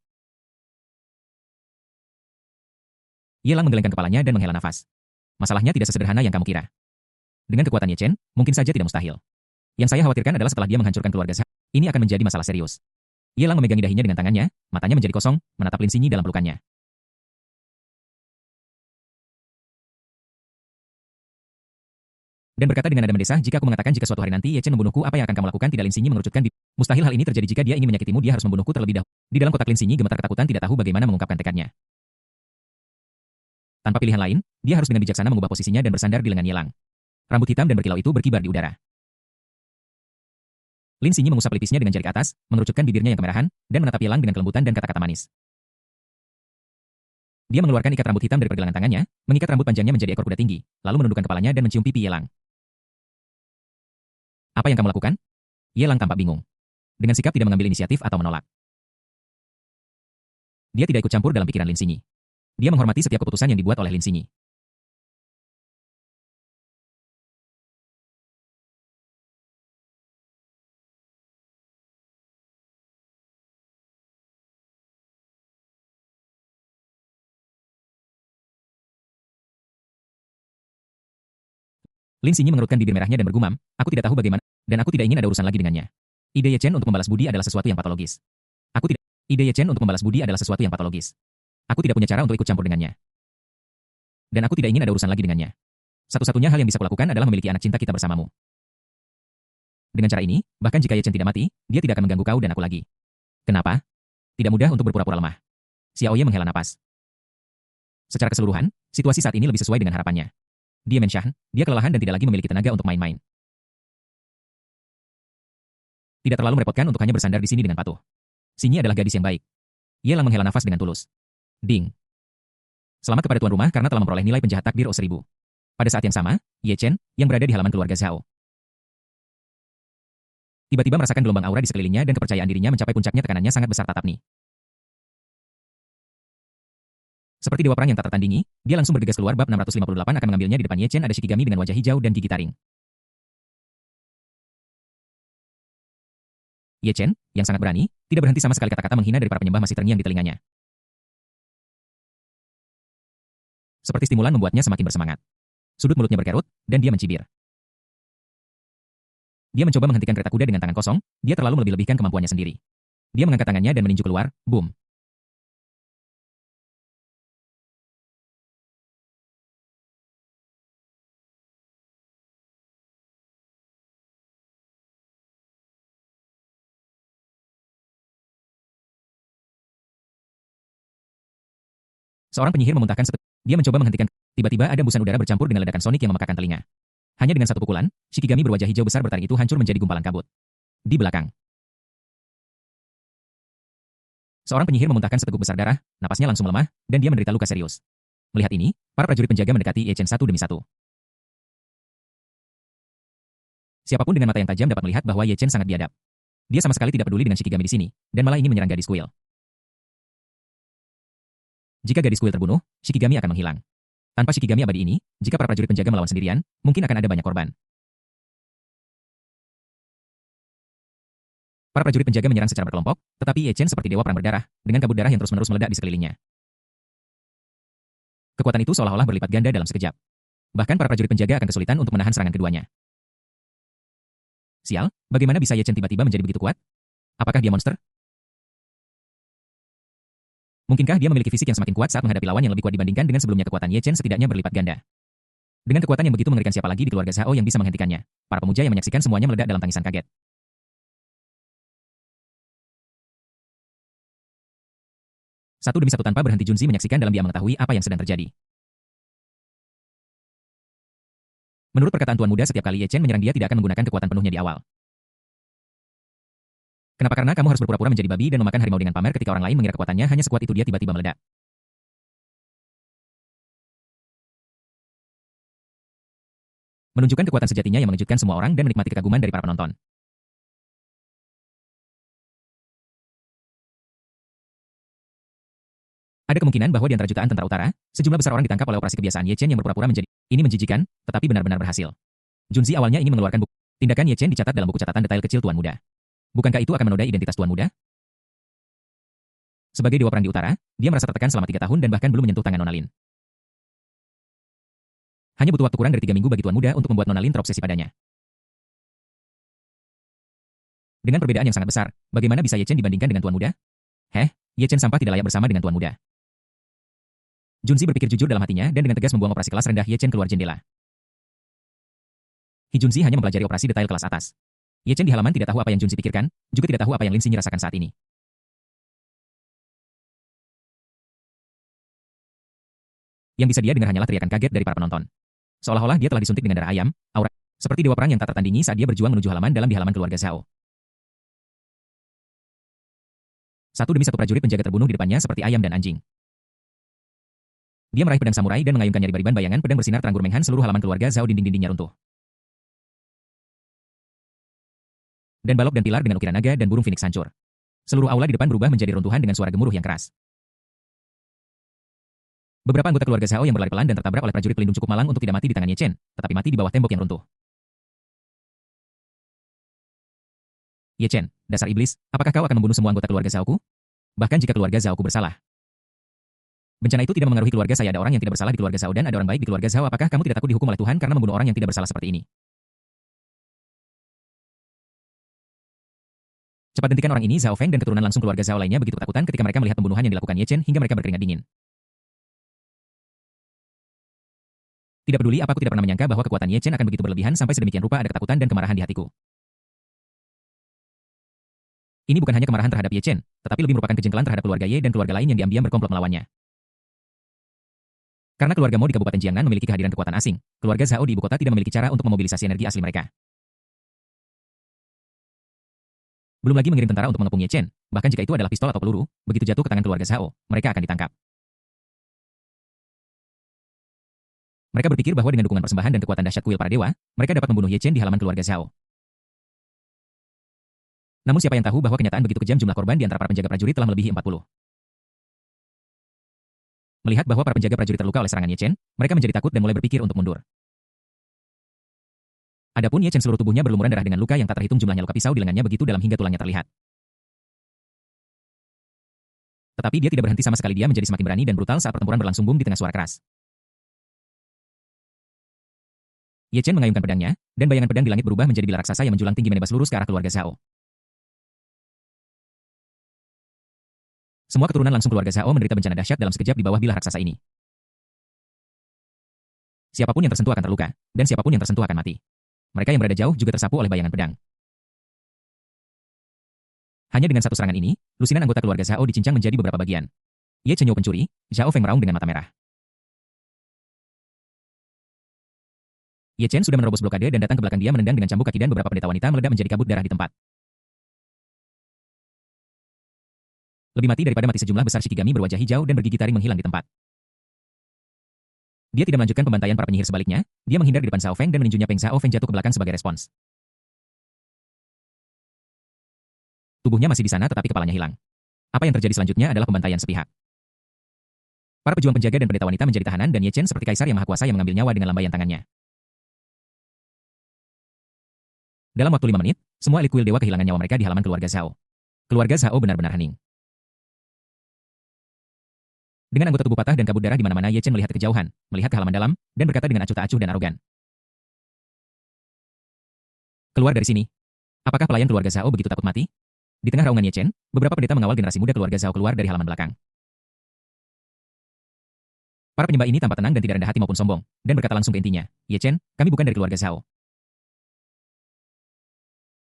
Yelang menggelengkan kepalanya dan menghela nafas. Masalahnya tidak sesederhana yang kamu kira. Dengan kekuatan Ye Chen, mungkin saja tidak mustahil. Yang saya khawatirkan adalah setelah dia menghancurkan keluarga Zhao, ini akan menjadi masalah serius. Yelang memegangi dahinya dengan tangannya, matanya menjadi kosong, menatap Lin Xinyi dalam pelukannya. Dan berkata dengan nada mendesah, jika aku mengatakan jika suatu hari nanti Ye Chen membunuhku, apa yang akan kamu lakukan? Tidak, Lin Xinyi mengerucutkan bibir. Mustahil hal ini terjadi jika dia ingin menyakitimu, dia harus membunuhku terlebih dahulu. Di dalam kotak Lin Xinyi gemetar ketakutan tidak tahu bagaimana mengungkapkan tekadnya. Tanpa pilihan lain, dia harus dengan bijaksana mengubah posisinya dan bersandar di lengan Yelang. Rambut hitam dan berkilau itu berkibar di udara. Lin Xinyi mengusap lipisnya dengan jari ke atas, mengerucutkan bibirnya yang kemerahan, dan menatap Yelang dengan kelembutan dan kata-kata manis. Dia mengeluarkan ikat rambut hitam dari pergelangan tangannya, mengikat rambut panjangnya menjadi ekor kuda tinggi, lalu menundukkan kepalanya dan mencium pipi Yelang. Apa yang kamu lakukan? Ye Lang tampak bingung. Dengan sikap tidak mengambil inisiatif atau menolak. Dia tidak ikut campur dalam pikiran Lin Xingyi. Dia menghormati setiap keputusan yang dibuat oleh Lin Xingyi. Lin Xingyi mengerutkan bibir merahnya dan bergumam, aku tidak tahu bagaimana, dan aku tidak ingin ada urusan lagi dengannya. Ide Ye Chen untuk membalas budi adalah sesuatu yang patologis. Aku tidak. Ide Ye Chen untuk membalas budi adalah sesuatu yang patologis. Aku tidak punya cara untuk ikut campur dengannya. Dan aku tidak ingin ada urusan lagi dengannya. Satu-satunya hal yang bisa kulakukan adalah memiliki anak cinta kita bersamamu. Dengan cara ini, bahkan jika Ye Chen tidak mati, dia tidak akan mengganggu kau dan aku lagi. Kenapa? Tidak mudah untuk berpura-pura lemah. Xiao Ye menghela napas. Secara keseluruhan, situasi saat ini lebih sesuai dengan harapannya. Dia Menshan, dia kelelahan dan tidak lagi memiliki tenaga untuk main-main. Tidak terlalu merepotkan untuk hanya bersandar di sini dengan patuh. Xingyi adalah gadis yang baik. Ye Lang menghela nafas dengan tulus. Ding. Selamat kepada tuan rumah karena telah memperoleh nilai penjahat takdir O1000. Pada saat yang sama, Ye Chen, yang berada di halaman keluarga Zhao, tiba-tiba merasakan gelombang aura di sekelilingnya dan kepercayaan dirinya mencapai puncaknya, tekanannya sangat besar tatap nih. Seperti dewa perang yang tak tertandingi, dia langsung bergegas keluar. Bab 658 akan mengambilnya. Di depan Ye Chen ada Shikigami dengan wajah hijau dan gigi taring. Ye Chen, yang sangat berani, tidak berhenti sama sekali. Kata-kata menghina dari para penyembah masih terngiang di telinganya. Seperti stimulan membuatnya semakin bersemangat. Sudut mulutnya berkerut, dan dia mencibir. Dia mencoba menghentikan kereta kuda dengan tangan kosong, dia terlalu melebih-lebihkan kemampuannya sendiri. Dia mengangkat tangannya dan meninju keluar, boom. Seorang penyihir memuntahkan setelah dia mencoba menghentikan. Tiba-tiba ada embusan udara bercampur dengan ledakan sonik yang memekakkan telinga. Hanya dengan satu pukulan, Shikigami berwajah hijau besar bertaring itu hancur menjadi gumpalan kabut. Di belakang, seorang penyihir memuntahkan seteguk besar darah, napasnya langsung melemah, dan dia menderita luka serius. Melihat ini, para prajurit penjaga mendekati Ye Chen satu demi satu. Siapapun dengan mata yang tajam dapat melihat bahwa Ye Chen sangat biadab. Dia sama sekali tidak peduli dengan Shikigami di sini, dan malah ingin menyerang gadis kuil. Jika gadis kuil terbunuh, Shikigami akan menghilang. Tanpa Shikigami abadi ini, jika para prajurit penjaga melawan sendirian, mungkin akan ada banyak korban. Para prajurit penjaga menyerang secara berkelompok, tetapi Ye Chen seperti dewa perang berdarah, dengan kabut darah yang terus-menerus meledak di sekelilingnya. Kekuatan itu seolah-olah berlipat ganda dalam sekejap. Bahkan para prajurit penjaga akan kesulitan untuk menahan serangan keduanya. Sial, bagaimana bisa Ye Chen tiba-tiba menjadi begitu kuat? Apakah dia monster? Mungkinkah dia memiliki fisik yang semakin kuat saat menghadapi lawan yang lebih kuat dibandingkan dengan sebelumnya? Kekuatan Ye Chen setidaknya berlipat ganda. Dengan kekuatan yang begitu mengerikan, siapa lagi di keluarga Zhao yang bisa menghentikannya? Para pemuja yang menyaksikan semuanya meledak dalam tangisan kaget. Satu demi satu tanpa berhenti Junzi menyaksikan dalam diam mengetahui apa yang sedang terjadi. Menurut perkataan Tuan Muda, setiap kali Ye Chen menyerang dia tidak akan menggunakan kekuatan penuhnya di awal. Kenapa? Karena kamu harus berpura-pura menjadi babi dan memakan harimau dengan pamer ketika orang lain mengira kekuatannya hanya sekuat itu. Dia tiba-tiba meledak. Menunjukkan kekuatan sejatinya yang mengejutkan semua orang dan menikmati kekaguman dari para penonton. Ada kemungkinan bahwa di antara jutaan tentara utara, sejumlah besar orang ditangkap oleh operasi kebiasaan Ye Chen yang berpura-pura menjadi. Ini menjijikan, tetapi benar-benar berhasil. Junzi awalnya ingin mengeluarkan buku. Tindakan Ye Chen dicatat dalam buku catatan detail kecil Tuan Muda. Bukankah itu akan menodai identitas Tuan Muda? Sebagai dewa perang di utara, dia merasa tertekan selama 3 tahun dan bahkan belum menyentuh tangan Nona Lin. Hanya butuh waktu kurang dari 3 minggu bagi Tuan Muda untuk membuat Nona Lin terobsesi padanya. Dengan perbedaan yang sangat besar, bagaimana bisa Ye Chen dibandingkan dengan Tuan Muda? Ye Chen sampah tidak layak bersama dengan Tuan Muda. Junzi berpikir jujur dalam hatinya dan dengan tegas membuang operasi kelas rendah Ye Chen keluar jendela. Junzi hanya mempelajari operasi detail kelas atas. Ye Chen di halaman tidak tahu apa yang Junzi pikirkan, juga tidak tahu apa yang Lin Xingyi rasakan saat ini. Yang bisa dia dengar hanyalah teriakan kaget dari para penonton. Seolah-olah dia telah disuntik dengan darah ayam, aura, seperti dewa perang yang tak tertandingi saat dia berjuang menuju halaman dalam di halaman keluarga Zhao. Satu demi satu prajurit penjaga terbunuh di depannya seperti ayam dan anjing. Dia meraih pedang samurai dan mengayunkannya di bariban bayangan pedang bersinar terang gurmenghan seluruh halaman keluarga Zhao. Dinding-dindingnya runtuh. Dan balok dan pilar dengan ukiran naga dan burung phoenix hancur. Seluruh aula di depan berubah menjadi runtuhan dengan suara gemuruh yang keras. Beberapa anggota keluarga Zhao yang berlari pelan dan tertabrak oleh prajurit pelindung cukup malang untuk tidak mati di tangan Ye Chen, tetapi mati di bawah tembok yang runtuh. Ye Chen, dasar iblis, apakah kau akan membunuh semua anggota keluarga Zhaoku? Bahkan jika keluarga Zhaoku bersalah. Bencana itu tidak memengaruhi keluarga saya. Ada orang yang tidak bersalah di keluarga Zhao dan ada orang baik di keluarga Zhao. Apakah kamu tidak takut dihukum oleh Tuhan karena membunuh orang yang tidak bersalah seperti ini? Cepat hentikan orang ini. Zhao Feng dan keturunan langsung keluarga Zhao lainnya begitu ketakutan ketika mereka melihat pembunuhan yang dilakukan Ye Chen hingga mereka berkeringat dingin. Tidak peduli apa, aku tidak pernah menyangka bahwa kekuatan Ye Chen akan begitu berlebihan sampai sedemikian rupa. Ada ketakutan dan kemarahan di hatiku. Ini bukan hanya kemarahan terhadap Ye Chen, tetapi lebih merupakan kejengkelan terhadap keluarga Ye dan keluarga lain yang diam-diam berkomplot melawannya. Karena keluarga Mo di Kabupaten Jiangnan memiliki kehadiran kekuatan asing, keluarga Zhao di ibu kota tidak memiliki cara untuk memobilisasi energi asli mereka. Belum lagi mengirim tentara untuk mengepung Ye Chen, bahkan jika itu adalah pistol atau peluru, begitu jatuh ke tangan keluarga Zhao, mereka akan ditangkap. Mereka berpikir bahwa dengan dukungan persembahan dan kekuatan dahsyat kuil para dewa, mereka dapat membunuh Ye Chen di halaman keluarga Zhao. Namun siapa yang tahu bahwa kenyataan begitu kejam. Jumlah korban di antara para penjaga prajurit telah melebihi 40. Melihat bahwa para penjaga prajurit terluka oleh serangan Ye Chen, mereka menjadi takut dan mulai berpikir untuk mundur. Adapun Ye Chen seluruh tubuhnya berlumuran darah dengan luka yang tak terhitung jumlahnya. Luka pisau di lengannya begitu dalam hingga tulangnya terlihat. Tetapi dia tidak berhenti sama sekali. Dia menjadi semakin berani dan brutal saat pertempuran berlangsung. Boom di tengah suara keras. Ye Chen mengayunkan pedangnya, dan bayangan pedang di langit berubah menjadi bila raksasa yang menjulang tinggi menebas lurus ke arah keluarga Zhao. Semua keturunan langsung keluarga Zhao menderita bencana dahsyat dalam sekejap di bawah bilah raksasa ini. Siapapun yang tersentuh akan terluka, dan siapapun yang tersentuh akan mati. Mereka yang berada jauh juga tersapu oleh bayangan pedang. Hanya dengan satu serangan ini, lusinan anggota keluarga Zhao dicincang menjadi beberapa bagian. Ye Chen pencuri, Zhao Feng meraung dengan mata merah. Ye Chen sudah menerobos blokade dan datang ke belakang. Dia menendang dengan cambuk kaki dan beberapa pendeta wanita meledak menjadi kabut darah di tempat. Lebih mati daripada mati. Sejumlah besar Shikigami berwajah hijau dan bergigi taring menghilang di tempat. Dia tidak melanjutkan pembantaian para penyihir. Sebaliknya, dia menghindar di depan Zhao Feng dan meninjunya. Peng Zhao Feng jatuh ke belakang sebagai respons. Tubuhnya masih di sana tetapi kepalanya hilang. Apa yang terjadi selanjutnya adalah pembantaian sepihak. Para pejuang penjaga dan pendeta wanita menjadi tahanan dan Ye Chen seperti kaisar yang maha kuasa yang mengambil nyawa dengan lambaian tangannya. Dalam waktu 5 menit, semua elit kuil dewa kehilangan nyawa mereka di halaman keluarga Zhao. Keluarga Zhao benar-benar hening. Dengan anggota tubuh patah dan kabut darah di mana-mana, Ye Chen melihat ke kejauhan, melihat ke halaman dalam, dan berkata dengan acuh tak acuh dan arogan. Keluar dari sini. Apakah pelayan keluarga Zhao begitu takut mati? Di tengah raungan Ye Chen, beberapa pendeta mengawal generasi muda keluarga Zhao keluar dari halaman belakang. Para penyembah ini tampak tenang dan tidak rendah hati maupun sombong, dan berkata langsung ke intinya, Ye Chen, kami bukan dari keluarga Zhao.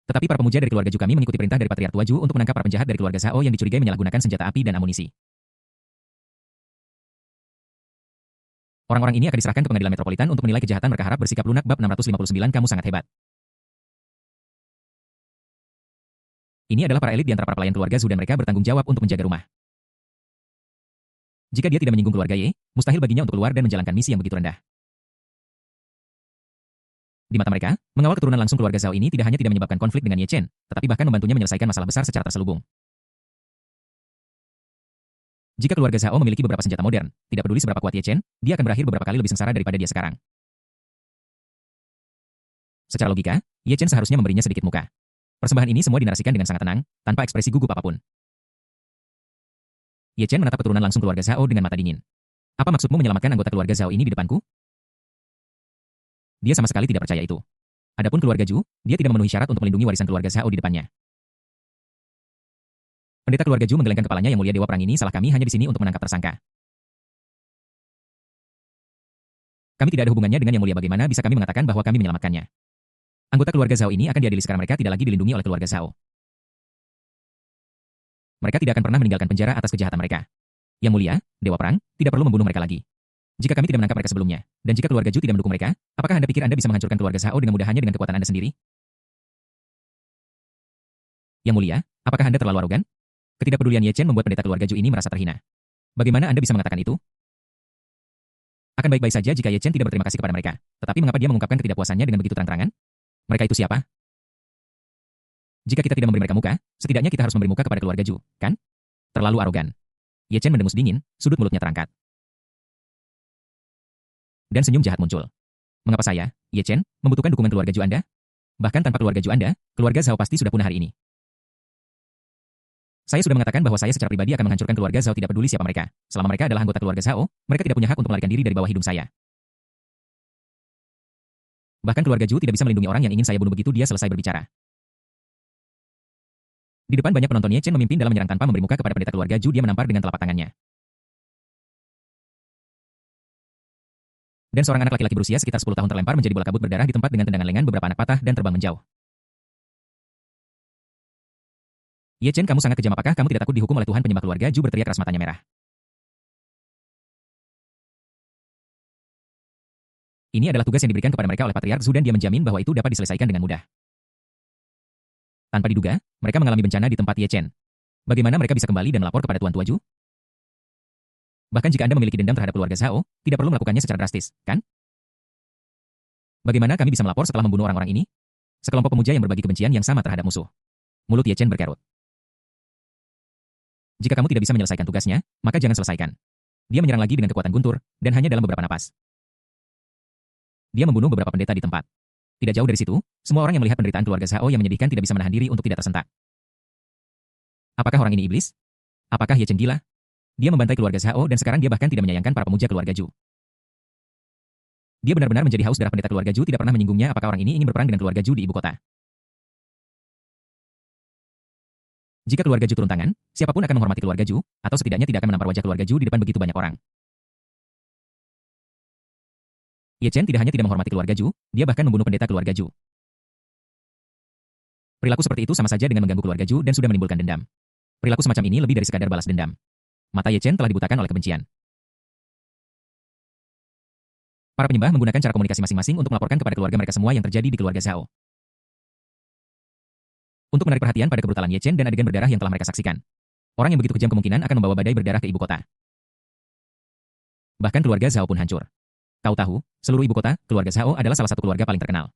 Tetapi para pemuja dari keluarga Ju kami mengikuti perintah dari Patriark Tua Ju untuk menangkap para penjahat dari keluarga Zhao yang dicurigai menyalahgunakan senjata api dan amunisi. Orang-orang ini akan diserahkan ke pengadilan metropolitan untuk menilai kejahatan mereka. Harap bersikap lunak. Bab 659. Kamu sangat hebat. Ini adalah para elit di antara para pelayan keluarga Zhu dan mereka bertanggung jawab untuk menjaga rumah. Jika dia tidak menyinggung keluarga Ye, mustahil baginya untuk keluar dan menjalankan misi yang begitu rendah. Di mata mereka, mengawal keturunan langsung keluarga Zhao ini tidak hanya tidak menyebabkan konflik dengan Ye Chen, tetapi bahkan membantunya menyelesaikan masalah besar secara terselubung. Jika keluarga Zhao memiliki beberapa senjata modern, tidak peduli seberapa kuat Ye Chen, dia akan berakhir beberapa kali lebih sengsara daripada dia sekarang. Secara logika, Ye Chen seharusnya memberinya sedikit muka. Persembahan ini semua dinarasikan dengan sangat tenang, tanpa ekspresi gugup apapun. Ye Chen menatap keturunan langsung keluarga Zhao dengan mata dingin. Apa maksudmu menyelamatkan anggota keluarga Zhao ini di depanku? Dia sama sekali tidak percaya itu. Adapun keluarga Ju, dia tidak memenuhi syarat untuk melindungi warisan keluarga Zhao di depannya. Pendeta keluarga Ju menggelengkan kepalanya. Yang mulia dewa perang, ini salah kami hanya di sini untuk menangkap tersangka. Kami tidak ada hubungannya dengan yang mulia. Bagaimana bisa kami mengatakan bahwa kami menyelamatkannya? Anggota keluarga Zhao ini akan diadili sekarang. Mereka tidak lagi dilindungi oleh keluarga Zhao. Mereka tidak akan pernah meninggalkan penjara atas kejahatan mereka. Yang mulia, dewa perang, tidak perlu membunuh mereka lagi. Jika kami tidak menangkap mereka sebelumnya, dan jika keluarga Ju tidak mendukung mereka, apakah Anda pikir Anda bisa menghancurkan keluarga Zhao dengan mudah hanya dengan kekuatan Anda sendiri? Yang mulia, apakah Anda terlalu arogan? Ketidakpedulian Ye Chen membuat pendeta keluarga Ju ini merasa terhina. Bagaimana Anda bisa mengatakan itu? Akan baik-baik saja jika Ye Chen tidak berterima kasih kepada mereka. Tetapi mengapa dia mengungkapkan ketidakpuasannya dengan begitu terang-terangan? Mereka itu siapa? Jika kita tidak memberi mereka muka, setidaknya kita harus memberi muka kepada keluarga Ju, kan? Terlalu arogan. Ye Chen mendengus dingin, sudut mulutnya terangkat. Dan senyum jahat muncul. Mengapa saya, Ye Chen, membutuhkan dukungan keluarga Ju Anda? Bahkan tanpa keluarga Ju Anda, keluarga Zhao pasti sudah punah hari ini. Saya sudah mengatakan bahwa saya secara pribadi akan menghancurkan keluarga Zhao tidak peduli siapa mereka. Selama mereka adalah anggota keluarga Zhao, mereka tidak punya hak untuk melarikan diri dari bawah hidung saya. Bahkan keluarga Ju tidak bisa melindungi orang yang ingin saya bunuh begitu dia selesai berbicara. Di depan banyak penonton, Ye Chen memimpin dalam menyerang tanpa memberi muka kepada pendeta keluarga Ju. Dia menampar dengan telapak tangannya. Dan seorang anak laki-laki berusia sekitar 10 tahun terlempar menjadi bola kabut berdarah di tempat dengan tendangan lengan. Beberapa anak patah dan terbang menjauh. Ye Chen, kamu sangat kejam. Apakah kamu tidak takut dihukum oleh Tuhan? Penyembah keluarga Ju berteriak keras, matanya merah. Ini adalah tugas yang diberikan kepada mereka oleh Patriark Zhu dan dia menjamin bahwa itu dapat diselesaikan dengan mudah. Tanpa diduga, mereka mengalami bencana di tempat Ye Chen. Bagaimana mereka bisa kembali dan melapor kepada Tuan Tua Ju? Bahkan jika Anda memiliki dendam terhadap keluarga Zhao, tidak perlu melakukannya secara drastis, kan? Bagaimana kami bisa melapor setelah membunuh orang-orang ini? Sekelompok pemuja yang berbagi kebencian yang sama terhadap musuh. Mulut Ye Chen berkerut. Jika kamu tidak bisa menyelesaikan tugasnya, maka jangan selesaikan. Dia menyerang lagi dengan kekuatan guntur, dan hanya dalam beberapa napas. Dia membunuh beberapa pendeta di tempat. Tidak jauh dari situ, semua orang yang melihat penderitaan keluarga Zhao yang menyedihkan tidak bisa menahan diri untuk tidak tersentak. Apakah orang ini iblis? Apakah Ye Chen gila? Dia membantai keluarga Zhao dan sekarang dia bahkan tidak menyayangkan para pemuja keluarga Ju. Dia benar-benar menjadi haus darah. Pendeta keluarga Ju tidak pernah menyinggungnya. Apakah orang ini ingin berperang dengan keluarga Ju di ibu kota? Jika keluarga Ju turun tangan, siapapun akan menghormati keluarga Ju, atau setidaknya tidak akan menampar wajah keluarga Ju di depan begitu banyak orang. Ye Chen tidak hanya tidak menghormati keluarga Ju, dia bahkan membunuh pendeta keluarga Ju. Perilaku seperti itu sama saja dengan mengganggu keluarga Ju dan sudah menimbulkan dendam. Perilaku semacam ini lebih dari sekadar balas dendam. Mata Ye Chen telah dibutakan oleh kebencian. Para penyembah menggunakan cara komunikasi masing-masing untuk melaporkan kepada keluarga mereka semua yang terjadi di keluarga Zhao. Untuk menarik perhatian pada kebrutalan Ye Chen dan adegan berdarah yang telah mereka saksikan. Orang yang begitu kejam kemungkinan akan membawa badai berdarah ke ibu kota. Bahkan keluarga Zhao pun hancur. Kau tahu, seluruh ibu kota, keluarga Zhao adalah salah satu keluarga paling terkenal.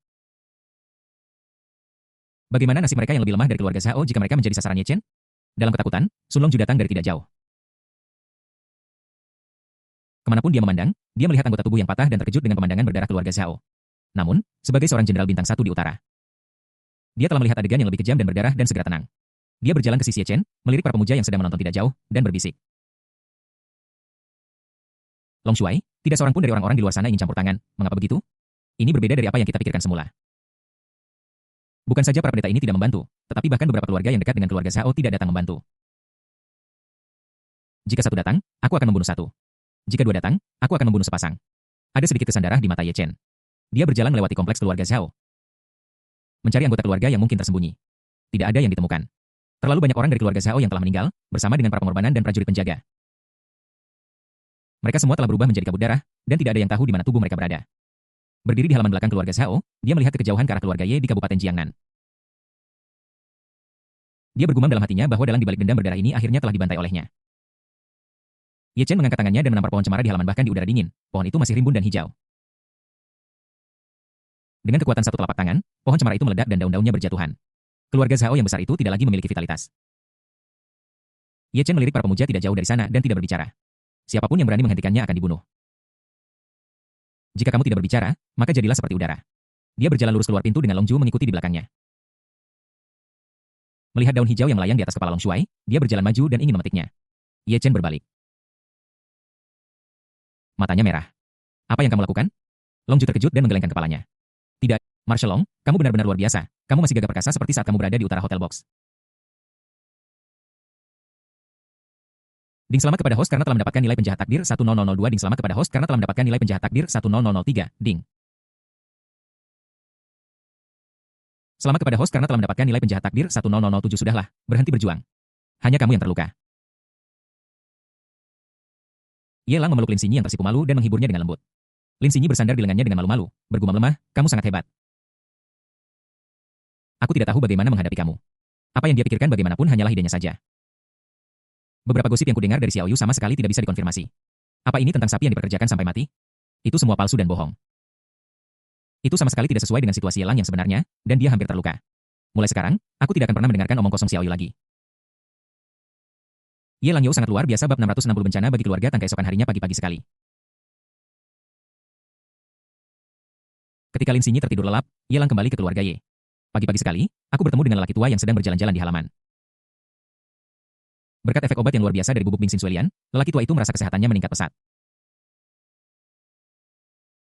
Bagaimana nasib mereka yang lebih lemah dari keluarga Zhao jika mereka menjadi sasaran Ye Chen? Dalam ketakutan, Sun Longju datang dari tidak jauh. Kemanapun dia memandang, dia melihat anggota tubuh yang patah dan terkejut dengan pemandangan berdarah keluarga Zhao. Namun, sebagai seorang jenderal bintang 1 di utara, dia telah melihat adegan yang lebih kejam dan berdarah dan segera tenang. Dia berjalan ke sisi Ye Chen, melirik para pemuja yang sedang menonton tidak jauh, dan berbisik. Long Shuai, tidak seorang pun dari orang-orang di luar sana ingin campur tangan. Mengapa begitu? Ini berbeda dari apa yang kita pikirkan semula. Bukan saja para pendeta ini tidak membantu, tetapi bahkan beberapa keluarga yang dekat dengan keluarga Zhao tidak datang membantu. Jika satu datang, aku akan membunuh satu. Jika dua datang, aku akan membunuh sepasang. Ada sedikit kesan darah di mata Ye Chen. Dia berjalan melewati kompleks keluarga Zhao, mencari anggota keluarga yang mungkin tersembunyi. Tidak ada yang ditemukan. Terlalu banyak orang dari keluarga Zhao yang telah meninggal, bersama dengan para pengorbanan dan prajurit penjaga. Mereka semua telah berubah menjadi kabut darah, dan tidak ada yang tahu di mana tubuh mereka berada. Berdiri di halaman belakang keluarga Zhao, dia melihat ke kejauhan ke arah keluarga Ye di Kabupaten Jiangnan. Dia bergumam dalam hatinya bahwa dalang di balik dendam berdarah ini akhirnya telah dibantai olehnya. Ye Chen mengangkat tangannya dan menampar pohon cemara di halaman. Bahkan di udara dingin, pohon itu masih rimbun dan hijau. Dengan kekuatan satu telapak tangan, pohon cemara itu meledak dan daun-daunnya berjatuhan. Keluarga Zhao yang besar itu tidak lagi memiliki vitalitas. Ye Chen melirik para pemuja tidak jauh dari sana dan tidak berbicara. Siapapun yang berani menghentikannya akan dibunuh. Jika kamu tidak berbicara, maka jadilah seperti udara. Dia berjalan lurus keluar pintu dengan Long Ju mengikuti di belakangnya. Melihat daun hijau yang melayang di atas kepala Long Shuai, dia berjalan maju dan ingin memetiknya. Ye Chen berbalik. Matanya merah. Apa yang kamu lakukan? Long Ju terkejut dan menggelengkan kepalanya. Tidak, Marshal Long, kamu benar-benar luar biasa. Kamu masih gagah perkasa seperti saat kamu berada di utara Hotel Box. Ding selamat kepada host karena telah mendapatkan nilai penjahat takdir 1002. Ding selamat kepada host karena telah mendapatkan nilai penjahat takdir 1003. Ding. Selamat kepada host karena telah mendapatkan nilai penjahat takdir 1007. Sudahlah, berhenti berjuang. Hanya kamu yang terluka. Ye Lang memeluk Lin Xinyi yang tersipu malu dan menghiburnya dengan lembut. Lin Xinyi bersandar di lengannya dengan malu-malu, bergumam lemah, kamu sangat hebat. Aku tidak tahu bagaimana menghadapi kamu. Apa yang dia pikirkan bagaimanapun hanyalah idenya saja. Beberapa gosip yang kudengar dari Xiao Yu sama sekali tidak bisa dikonfirmasi. Apa ini tentang sapi yang dipekerjakan sampai mati? Itu semua palsu dan bohong. Itu sama sekali tidak sesuai dengan situasi Ye Lang yang sebenarnya, dan dia hampir terluka. Mulai sekarang, aku tidak akan pernah mendengarkan omong kosong Xiaoyu lagi. Ye Langyou sangat luar biasa bab 660 bencana bagi keluarga Tang keesokan harinya pagi-pagi sekali. Ketika Lin Xinyi tertidur lelap, Ye Lang kembali ke keluarga Ye. Pagi-pagi sekali, aku bertemu dengan lelaki tua yang sedang berjalan-jalan di halaman. Berkat efek obat yang luar biasa dari bubuk Bingxin Suelian, lelaki tua itu merasa kesehatannya meningkat pesat.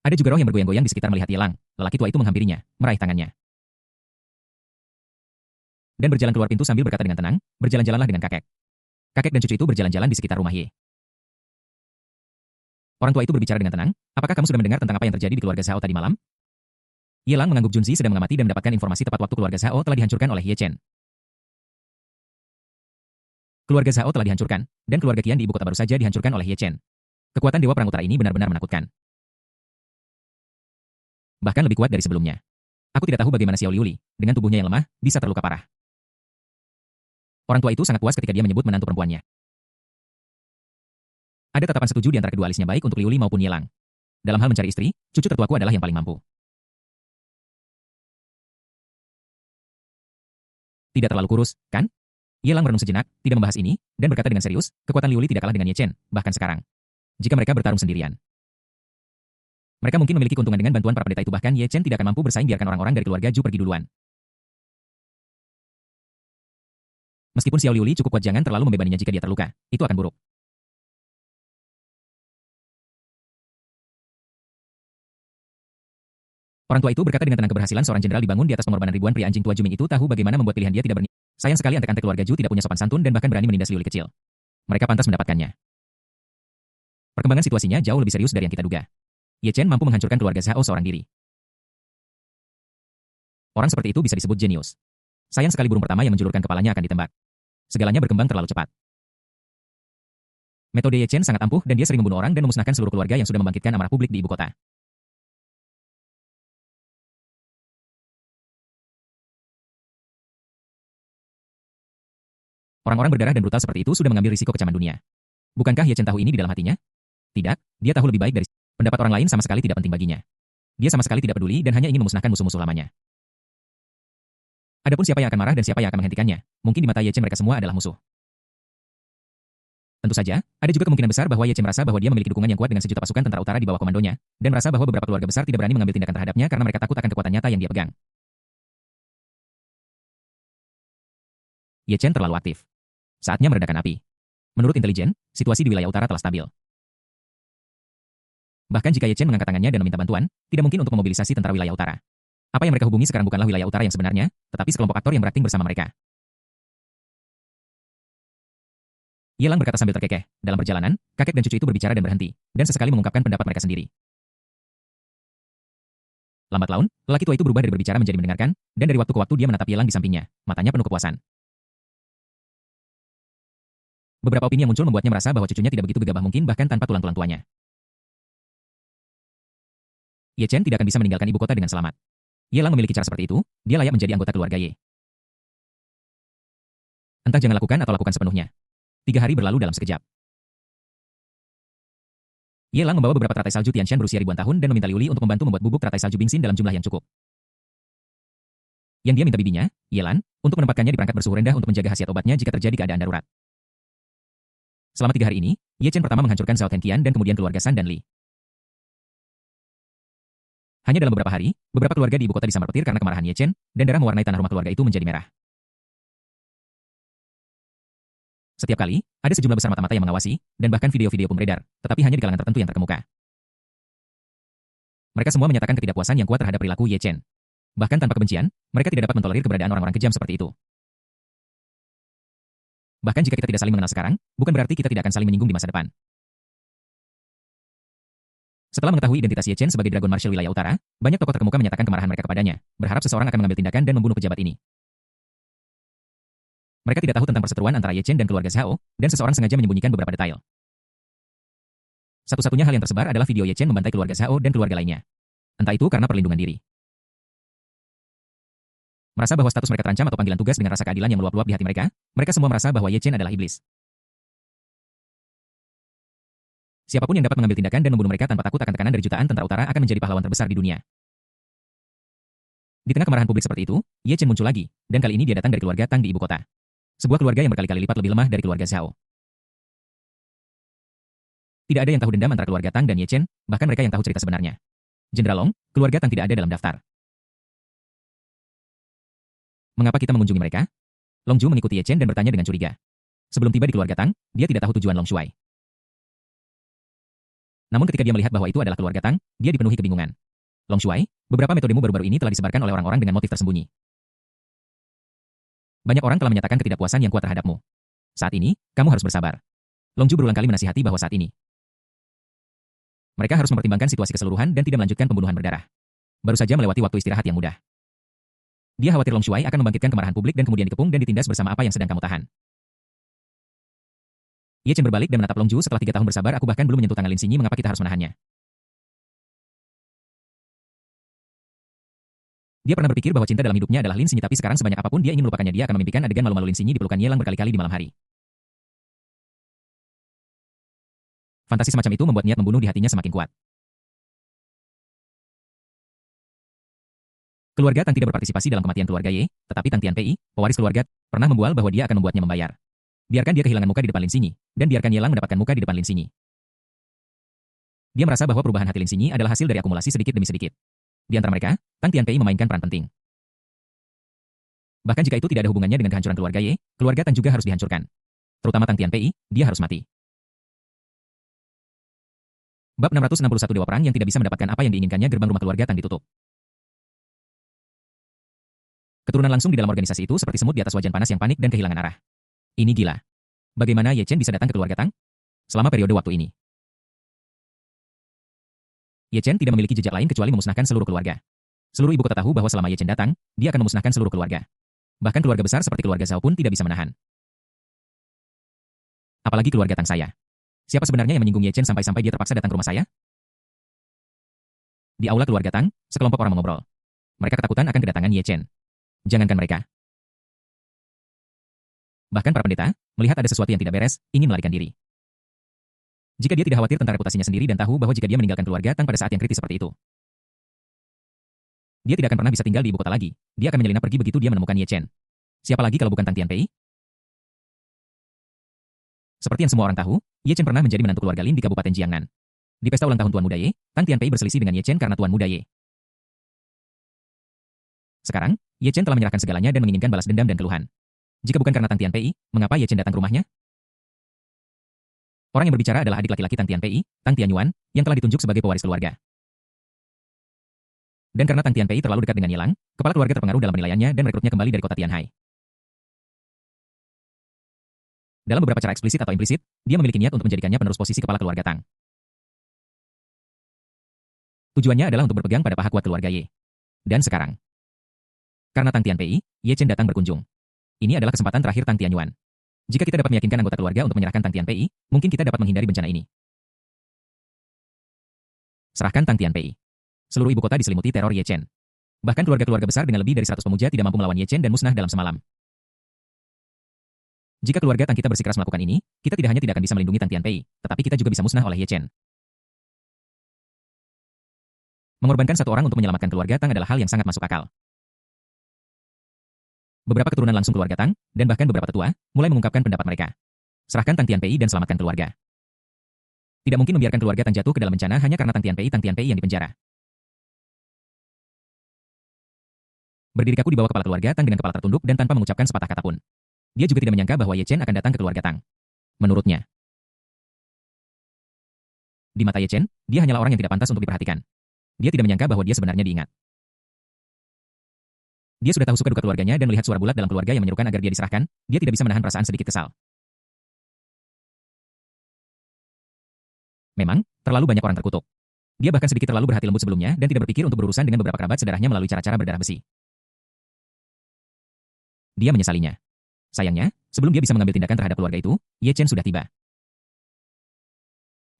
Ada juga roh yang bergoyang-goyang di sekitar melihat Ye Lang. Lelaki tua itu menghampirinya, meraih tangannya, dan berjalan keluar pintu sambil berkata dengan tenang, berjalan-jalanlah dengan kakek. Kakek dan cucu itu berjalan-jalan di sekitar rumah Ye. Orang tua itu berbicara dengan tenang, apakah kamu sudah mendengar tentang apa yang terjadi di keluarga Zhao tadi malam? Ye Lang mengangguk. Junzi sedang mengamati dan mendapatkan informasi tepat waktu keluarga Zhao telah dihancurkan oleh Ye Chen. Keluarga Zhao telah dihancurkan, dan keluarga Qian di ibu kota baru saja dihancurkan oleh Ye Chen. Kekuatan Dewa Perang Utara ini benar-benar menakutkan. Bahkan lebih kuat dari sebelumnya. Aku tidak tahu bagaimana Xiao Liuli, dengan tubuhnya yang lemah, bisa terluka parah. Orang tua itu sangat puas ketika dia menyebut menantu perempuannya. Ada tatapan setuju di antara kedua alisnya baik untuk Liuli maupun Ye Lang. Dalam hal mencari istri, cucu tertuaku adalah yang paling mampu. Tidak terlalu kurus, kan? Ye Lang merenung sejenak, tidak membahas ini, dan berkata dengan serius, kekuatan Liuli tidak kalah dengan Ye Chen, bahkan sekarang. Jika mereka bertarung sendirian, mereka mungkin memiliki keuntungan dengan bantuan para pendeta itu, bahkan Ye Chen tidak akan mampu bersaing biarkan orang-orang dari keluarga Ju pergi duluan. Meskipun Xiao Liuli cukup kuat, jangan terlalu membebaninya jika dia terluka. Itu akan buruk. Orang tua itu berkata dengan tenang, keberhasilan seorang jenderal dibangun di atas pengorbanan ribuan pria. Anjing tua Juming itu tahu bagaimana membuat pilihan dia tidak berniat. Sayang sekali antek-antek keluarga Ju tidak punya sopan santun dan bahkan berani menindas Liuli kecil. Mereka pantas mendapatkannya. Perkembangan situasinya jauh lebih serius dari yang kita duga. Ye Chen mampu menghancurkan keluarga Zhao seorang diri. Orang seperti itu bisa disebut jenius. Sayang sekali burung pertama yang menjulurkan kepalanya akan ditembak. Segalanya berkembang terlalu cepat. Metode Ye Chen sangat ampuh dan dia sering membunuh orang dan memusnahkan seluruh keluarga yang sudah membangkitkan amarah publik di ibu kota. Orang-orang berdarah dan brutal seperti itu sudah mengambil risiko kecaman dunia. Bukankah Ye Chen tahu ini di dalam hatinya? Tidak, dia tahu lebih baik dari pendapat orang lain sama sekali tidak penting baginya. Dia sama sekali tidak peduli dan hanya ingin memusnahkan musuh-musuh lamanya. Adapun siapa yang akan marah dan siapa yang akan menghentikannya, mungkin di mata Ye Chen mereka semua adalah musuh. Tentu saja, ada juga kemungkinan besar bahwa Ye Chen merasa bahwa dia memiliki dukungan yang kuat dengan sejuta pasukan tentara utara di bawah komandonya, dan merasa bahwa beberapa keluarga besar tidak berani mengambil tindakan terhadapnya karena mereka takut akan kekuatan nyata yang dia pegang. Ye Chen terlalu aktif. Saatnya meredakan api. Menurut intelijen, situasi di wilayah utara telah stabil. Bahkan jika Ye Chen mengangkat tangannya dan meminta bantuan, tidak mungkin untuk memobilisasi tentara wilayah utara. Apa yang mereka hubungi sekarang bukanlah wilayah utara yang sebenarnya, tetapi sekelompok aktor yang berakting bersama mereka. Ye Lang berkata sambil terkekeh. Dalam perjalanan, kakek dan cucu itu berbicara dan berhenti, dan sesekali mengungkapkan pendapat mereka sendiri. Lambat laun, lelaki tua itu berubah dari berbicara menjadi mendengarkan, dan dari waktu ke waktu dia menatap Ye Lang di sampingnya, matanya penuh kepuasan. Beberapa opini yang muncul membuatnya merasa bahwa cucunya tidak begitu gegabah mungkin bahkan tanpa tulang-tulang tuanya. Ye Chen tidak akan bisa meninggalkan ibu kota dengan selamat. Ye Lang memiliki cara seperti itu, dia layak menjadi anggota keluarga Ye. Entah jangan lakukan atau lakukan sepenuhnya. 3 hari berlalu dalam sekejap. Ye Lang membawa beberapa teratai salju Tianshan berusia ribuan tahun dan meminta Liu Li untuk membantu membuat bubuk teratai salju Bingxin dalam jumlah yang cukup. Yang dia minta bibinya, Ye Lan, untuk menempatkannya di perangkat bersuhu rendah untuk menjaga khasiat obatnya jika terjadi keadaan darurat. Selama 3 hari ini, Ye Chen pertama menghancurkan Zhao Tenqian dan kemudian keluarga San dan Li. Hanya dalam beberapa hari, beberapa keluarga di ibu kota disambar petir karena kemarahan Ye Chen, dan darah mewarnai tanah rumah keluarga itu menjadi merah. Setiap kali, ada sejumlah besar mata-mata yang mengawasi, dan bahkan video-video pun beredar, tetapi hanya di kalangan tertentu yang terkemuka. Mereka semua menyatakan ketidakpuasan yang kuat terhadap perilaku Ye Chen. Bahkan tanpa kebencian, mereka tidak dapat mentolerir keberadaan orang-orang kejam seperti itu. Bahkan jika kita tidak saling mengenal sekarang, bukan berarti kita tidak akan saling menyinggung di masa depan. Setelah mengetahui identitas Ye Chen sebagai Dragon Marshal wilayah utara, banyak tokoh terkemuka menyatakan kemarahan mereka kepadanya, berharap seseorang akan mengambil tindakan dan membunuh pejabat ini. Mereka tidak tahu tentang perseteruan antara Ye Chen dan keluarga Zhao, dan seseorang sengaja menyembunyikan beberapa detail. Satu-satunya hal yang tersebar adalah video Ye Chen membantai keluarga Zhao dan keluarga lainnya. Entah itu karena perlindungan diri, merasa bahwa status mereka terancam atau panggilan tugas dengan rasa keadilan yang meluap-luap di hati mereka, mereka semua merasa bahwa Ye Chen adalah iblis. Siapapun yang dapat mengambil tindakan dan membunuh mereka tanpa takut akan tekanan dari jutaan tentara utara akan menjadi pahlawan terbesar di dunia. Di tengah kemarahan publik seperti itu, Ye Chen muncul lagi, dan kali ini dia datang dari keluarga Tang di ibu kota. Sebuah keluarga yang berkali-kali lipat lebih lemah dari keluarga Zhao. Tidak ada yang tahu dendam antara keluarga Tang dan Ye Chen, bahkan mereka yang tahu cerita sebenarnya. Jenderal Long, keluarga Tang tidak ada dalam daftar. Mengapa kita mengunjungi mereka? Long Ju mengikuti Ye Chen dan bertanya dengan curiga. Sebelum tiba di keluarga Tang, dia tidak tahu tujuan Long Shuai. Namun ketika dia melihat bahwa itu adalah keluarga Tang, dia dipenuhi kebingungan. Long Shuai, beberapa metodemu baru-baru ini telah disebarkan oleh orang-orang dengan motif tersembunyi. Banyak orang telah menyatakan ketidakpuasan yang kuat terhadapmu. Saat ini, kamu harus bersabar. Long Ju berulang kali menasihati bahwa saat ini mereka harus mempertimbangkan situasi keseluruhan dan tidak melanjutkan pembunuhan berdarah. Baru saja melewati waktu istirahat yang mudah. Dia khawatir Long Shuai akan membangkitkan kemarahan publik dan kemudian dikepung dan ditindas bersama apa yang sedang kamu tahan. Ye Chen berbalik dan menatap Long Ju. Setelah 3 tahun bersabar, aku bahkan belum menyentuh tangan Lin Xinyi. Mengapa kita harus menahannya? Dia pernah berpikir bahwa cinta dalam hidupnya adalah Lin Xinyi, tapi sekarang sebanyak apapun dia ingin melupakannya, dia akan memimpikan adegan malu-malu Lin Xinyi dipelukan Ye Lang berkali-kali di malam hari. Fantasi semacam itu membuat niat membunuh di hatinya semakin kuat. Keluarga Tang tidak berpartisipasi dalam kematian keluarga Ye, tetapi Tang Tianpei, pewaris keluarga, pernah membual bahwa dia akan membuatnya membayar. Biarkan dia kehilangan muka di depan Lin Xinyi, dan biarkan Ye Lang mendapatkan muka di depan Lin Xinyi. Dia merasa bahwa perubahan hati Lin Xinyi adalah hasil dari akumulasi sedikit demi sedikit. Di antara mereka, Tang Tianpei memainkan peran penting. Bahkan jika itu tidak ada hubungannya dengan kehancuran keluarga Ye, keluarga Tang juga harus dihancurkan. Terutama Tang Tianpei, dia harus mati. Bab 661 Dewa Perang yang tidak bisa mendapatkan apa yang diinginkannya. Gerbang rumah keluarga Tang ditutup. Keturunan langsung di dalam organisasi itu seperti semut di atas wajan panas yang panik dan kehilangan arah. Ini gila. Bagaimana Ye Chen bisa datang ke keluarga Tang? Selama periode waktu ini, Ye Chen tidak memiliki jejak lain kecuali memusnahkan seluruh keluarga. Seluruh ibu kota tahu bahwa selama Ye Chen datang, dia akan memusnahkan seluruh keluarga. Bahkan keluarga besar seperti keluarga Zhao pun tidak bisa menahan. Apalagi keluarga Tang saya. Siapa sebenarnya yang menyinggung Ye Chen sampai-sampai dia terpaksa datang ke rumah saya? Di aula keluarga Tang, sekelompok orang mengobrol. Mereka ketakutan akan kedatangan Ye Chen. Jangankan mereka. Bahkan para pendeta, melihat ada sesuatu yang tidak beres, ingin melarikan diri. Jika dia tidak khawatir tentang reputasinya sendiri dan tahu bahwa jika dia meninggalkan keluarga Tang pada saat yang kritis seperti itu, dia tidak akan pernah bisa tinggal di ibu kota lagi. Dia akan menyelinap pergi begitu dia menemukan Ye Chen. Siapa lagi kalau bukan Tang Tianpei? Seperti yang semua orang tahu, Ye Chen pernah menjadi menantu keluarga Lin di Kabupaten Jiangnan. Di pesta ulang tahun Tuan Muda Ye, Tang Tianpei berselisih dengan Ye Chen karena Tuan Muda Ye. Sekarang, Ye Chen telah menyerahkan segalanya dan menginginkan balas dendam dan keluhan. Jika bukan karena Tang Tianpei, mengapa Ye Chen datang ke rumahnya? Orang yang berbicara adalah adik laki-laki Tang Tianpei, Tang Tianyuan, yang telah ditunjuk sebagai pewaris keluarga. Dan karena Tang Tianpei terlalu dekat dengan Ye Lang, kepala keluarga terpengaruh dalam penilaiannya dan merekrutnya kembali dari kota Tianhai. Dalam beberapa cara eksplisit atau implisit, dia memiliki niat untuk menjadikannya penerus posisi kepala keluarga Tang. Tujuannya adalah untuk berpegang pada paha kuat keluarga Ye. Dan sekarang, karena Tang Tianpei, Ye Chen datang berkunjung. Ini adalah kesempatan terakhir Tang Tianyuan. Jika kita dapat meyakinkan anggota keluarga untuk menyerahkan Tang Tianpei, mungkin kita dapat menghindari bencana ini. Serahkan Tang Tianpei. Seluruh ibu kota diselimuti teror Ye Chen. Bahkan keluarga-keluarga besar dengan lebih dari 100 pemuja tidak mampu melawan Ye Chen dan musnah dalam semalam. Jika keluarga Tang kita bersikeras melakukan ini, kita tidak hanya tidak akan bisa melindungi Tang Tianpei, tetapi kita juga bisa musnah oleh Ye Chen. Mengorbankan satu orang untuk menyelamatkan keluarga Tang adalah hal yang sangat masuk akal. Beberapa keturunan langsung keluarga Tang, dan bahkan beberapa tetua, mulai mengungkapkan pendapat mereka. Serahkan Tang Tianpei dan selamatkan keluarga. Tidak mungkin membiarkan keluarga Tang jatuh ke dalam bencana hanya karena Tang Tianpei yang dipenjara. Berdiri kaku di bawah kepala keluarga Tang dengan kepala tertunduk dan tanpa mengucapkan sepatah kata pun. Dia juga tidak menyangka bahwa Ye Chen akan datang ke keluarga Tang. Menurutnya, di mata Ye Chen, dia hanyalah orang yang tidak pantas untuk diperhatikan. Dia tidak menyangka bahwa dia sebenarnya diingat. Dia sudah tahu suka duka keluarganya dan melihat suara bulat dalam keluarga yang menyerukan agar dia diserahkan, dia tidak bisa menahan perasaan sedikit kesal. Memang, terlalu banyak orang terkutuk. Dia bahkan sedikit terlalu berhati lembut sebelumnya dan tidak berpikir untuk berurusan dengan beberapa kerabat sedarahnya melalui cara-cara berdarah besi. Dia menyesalinya. Sayangnya, sebelum dia bisa mengambil tindakan terhadap keluarga itu, Ye Chen sudah tiba.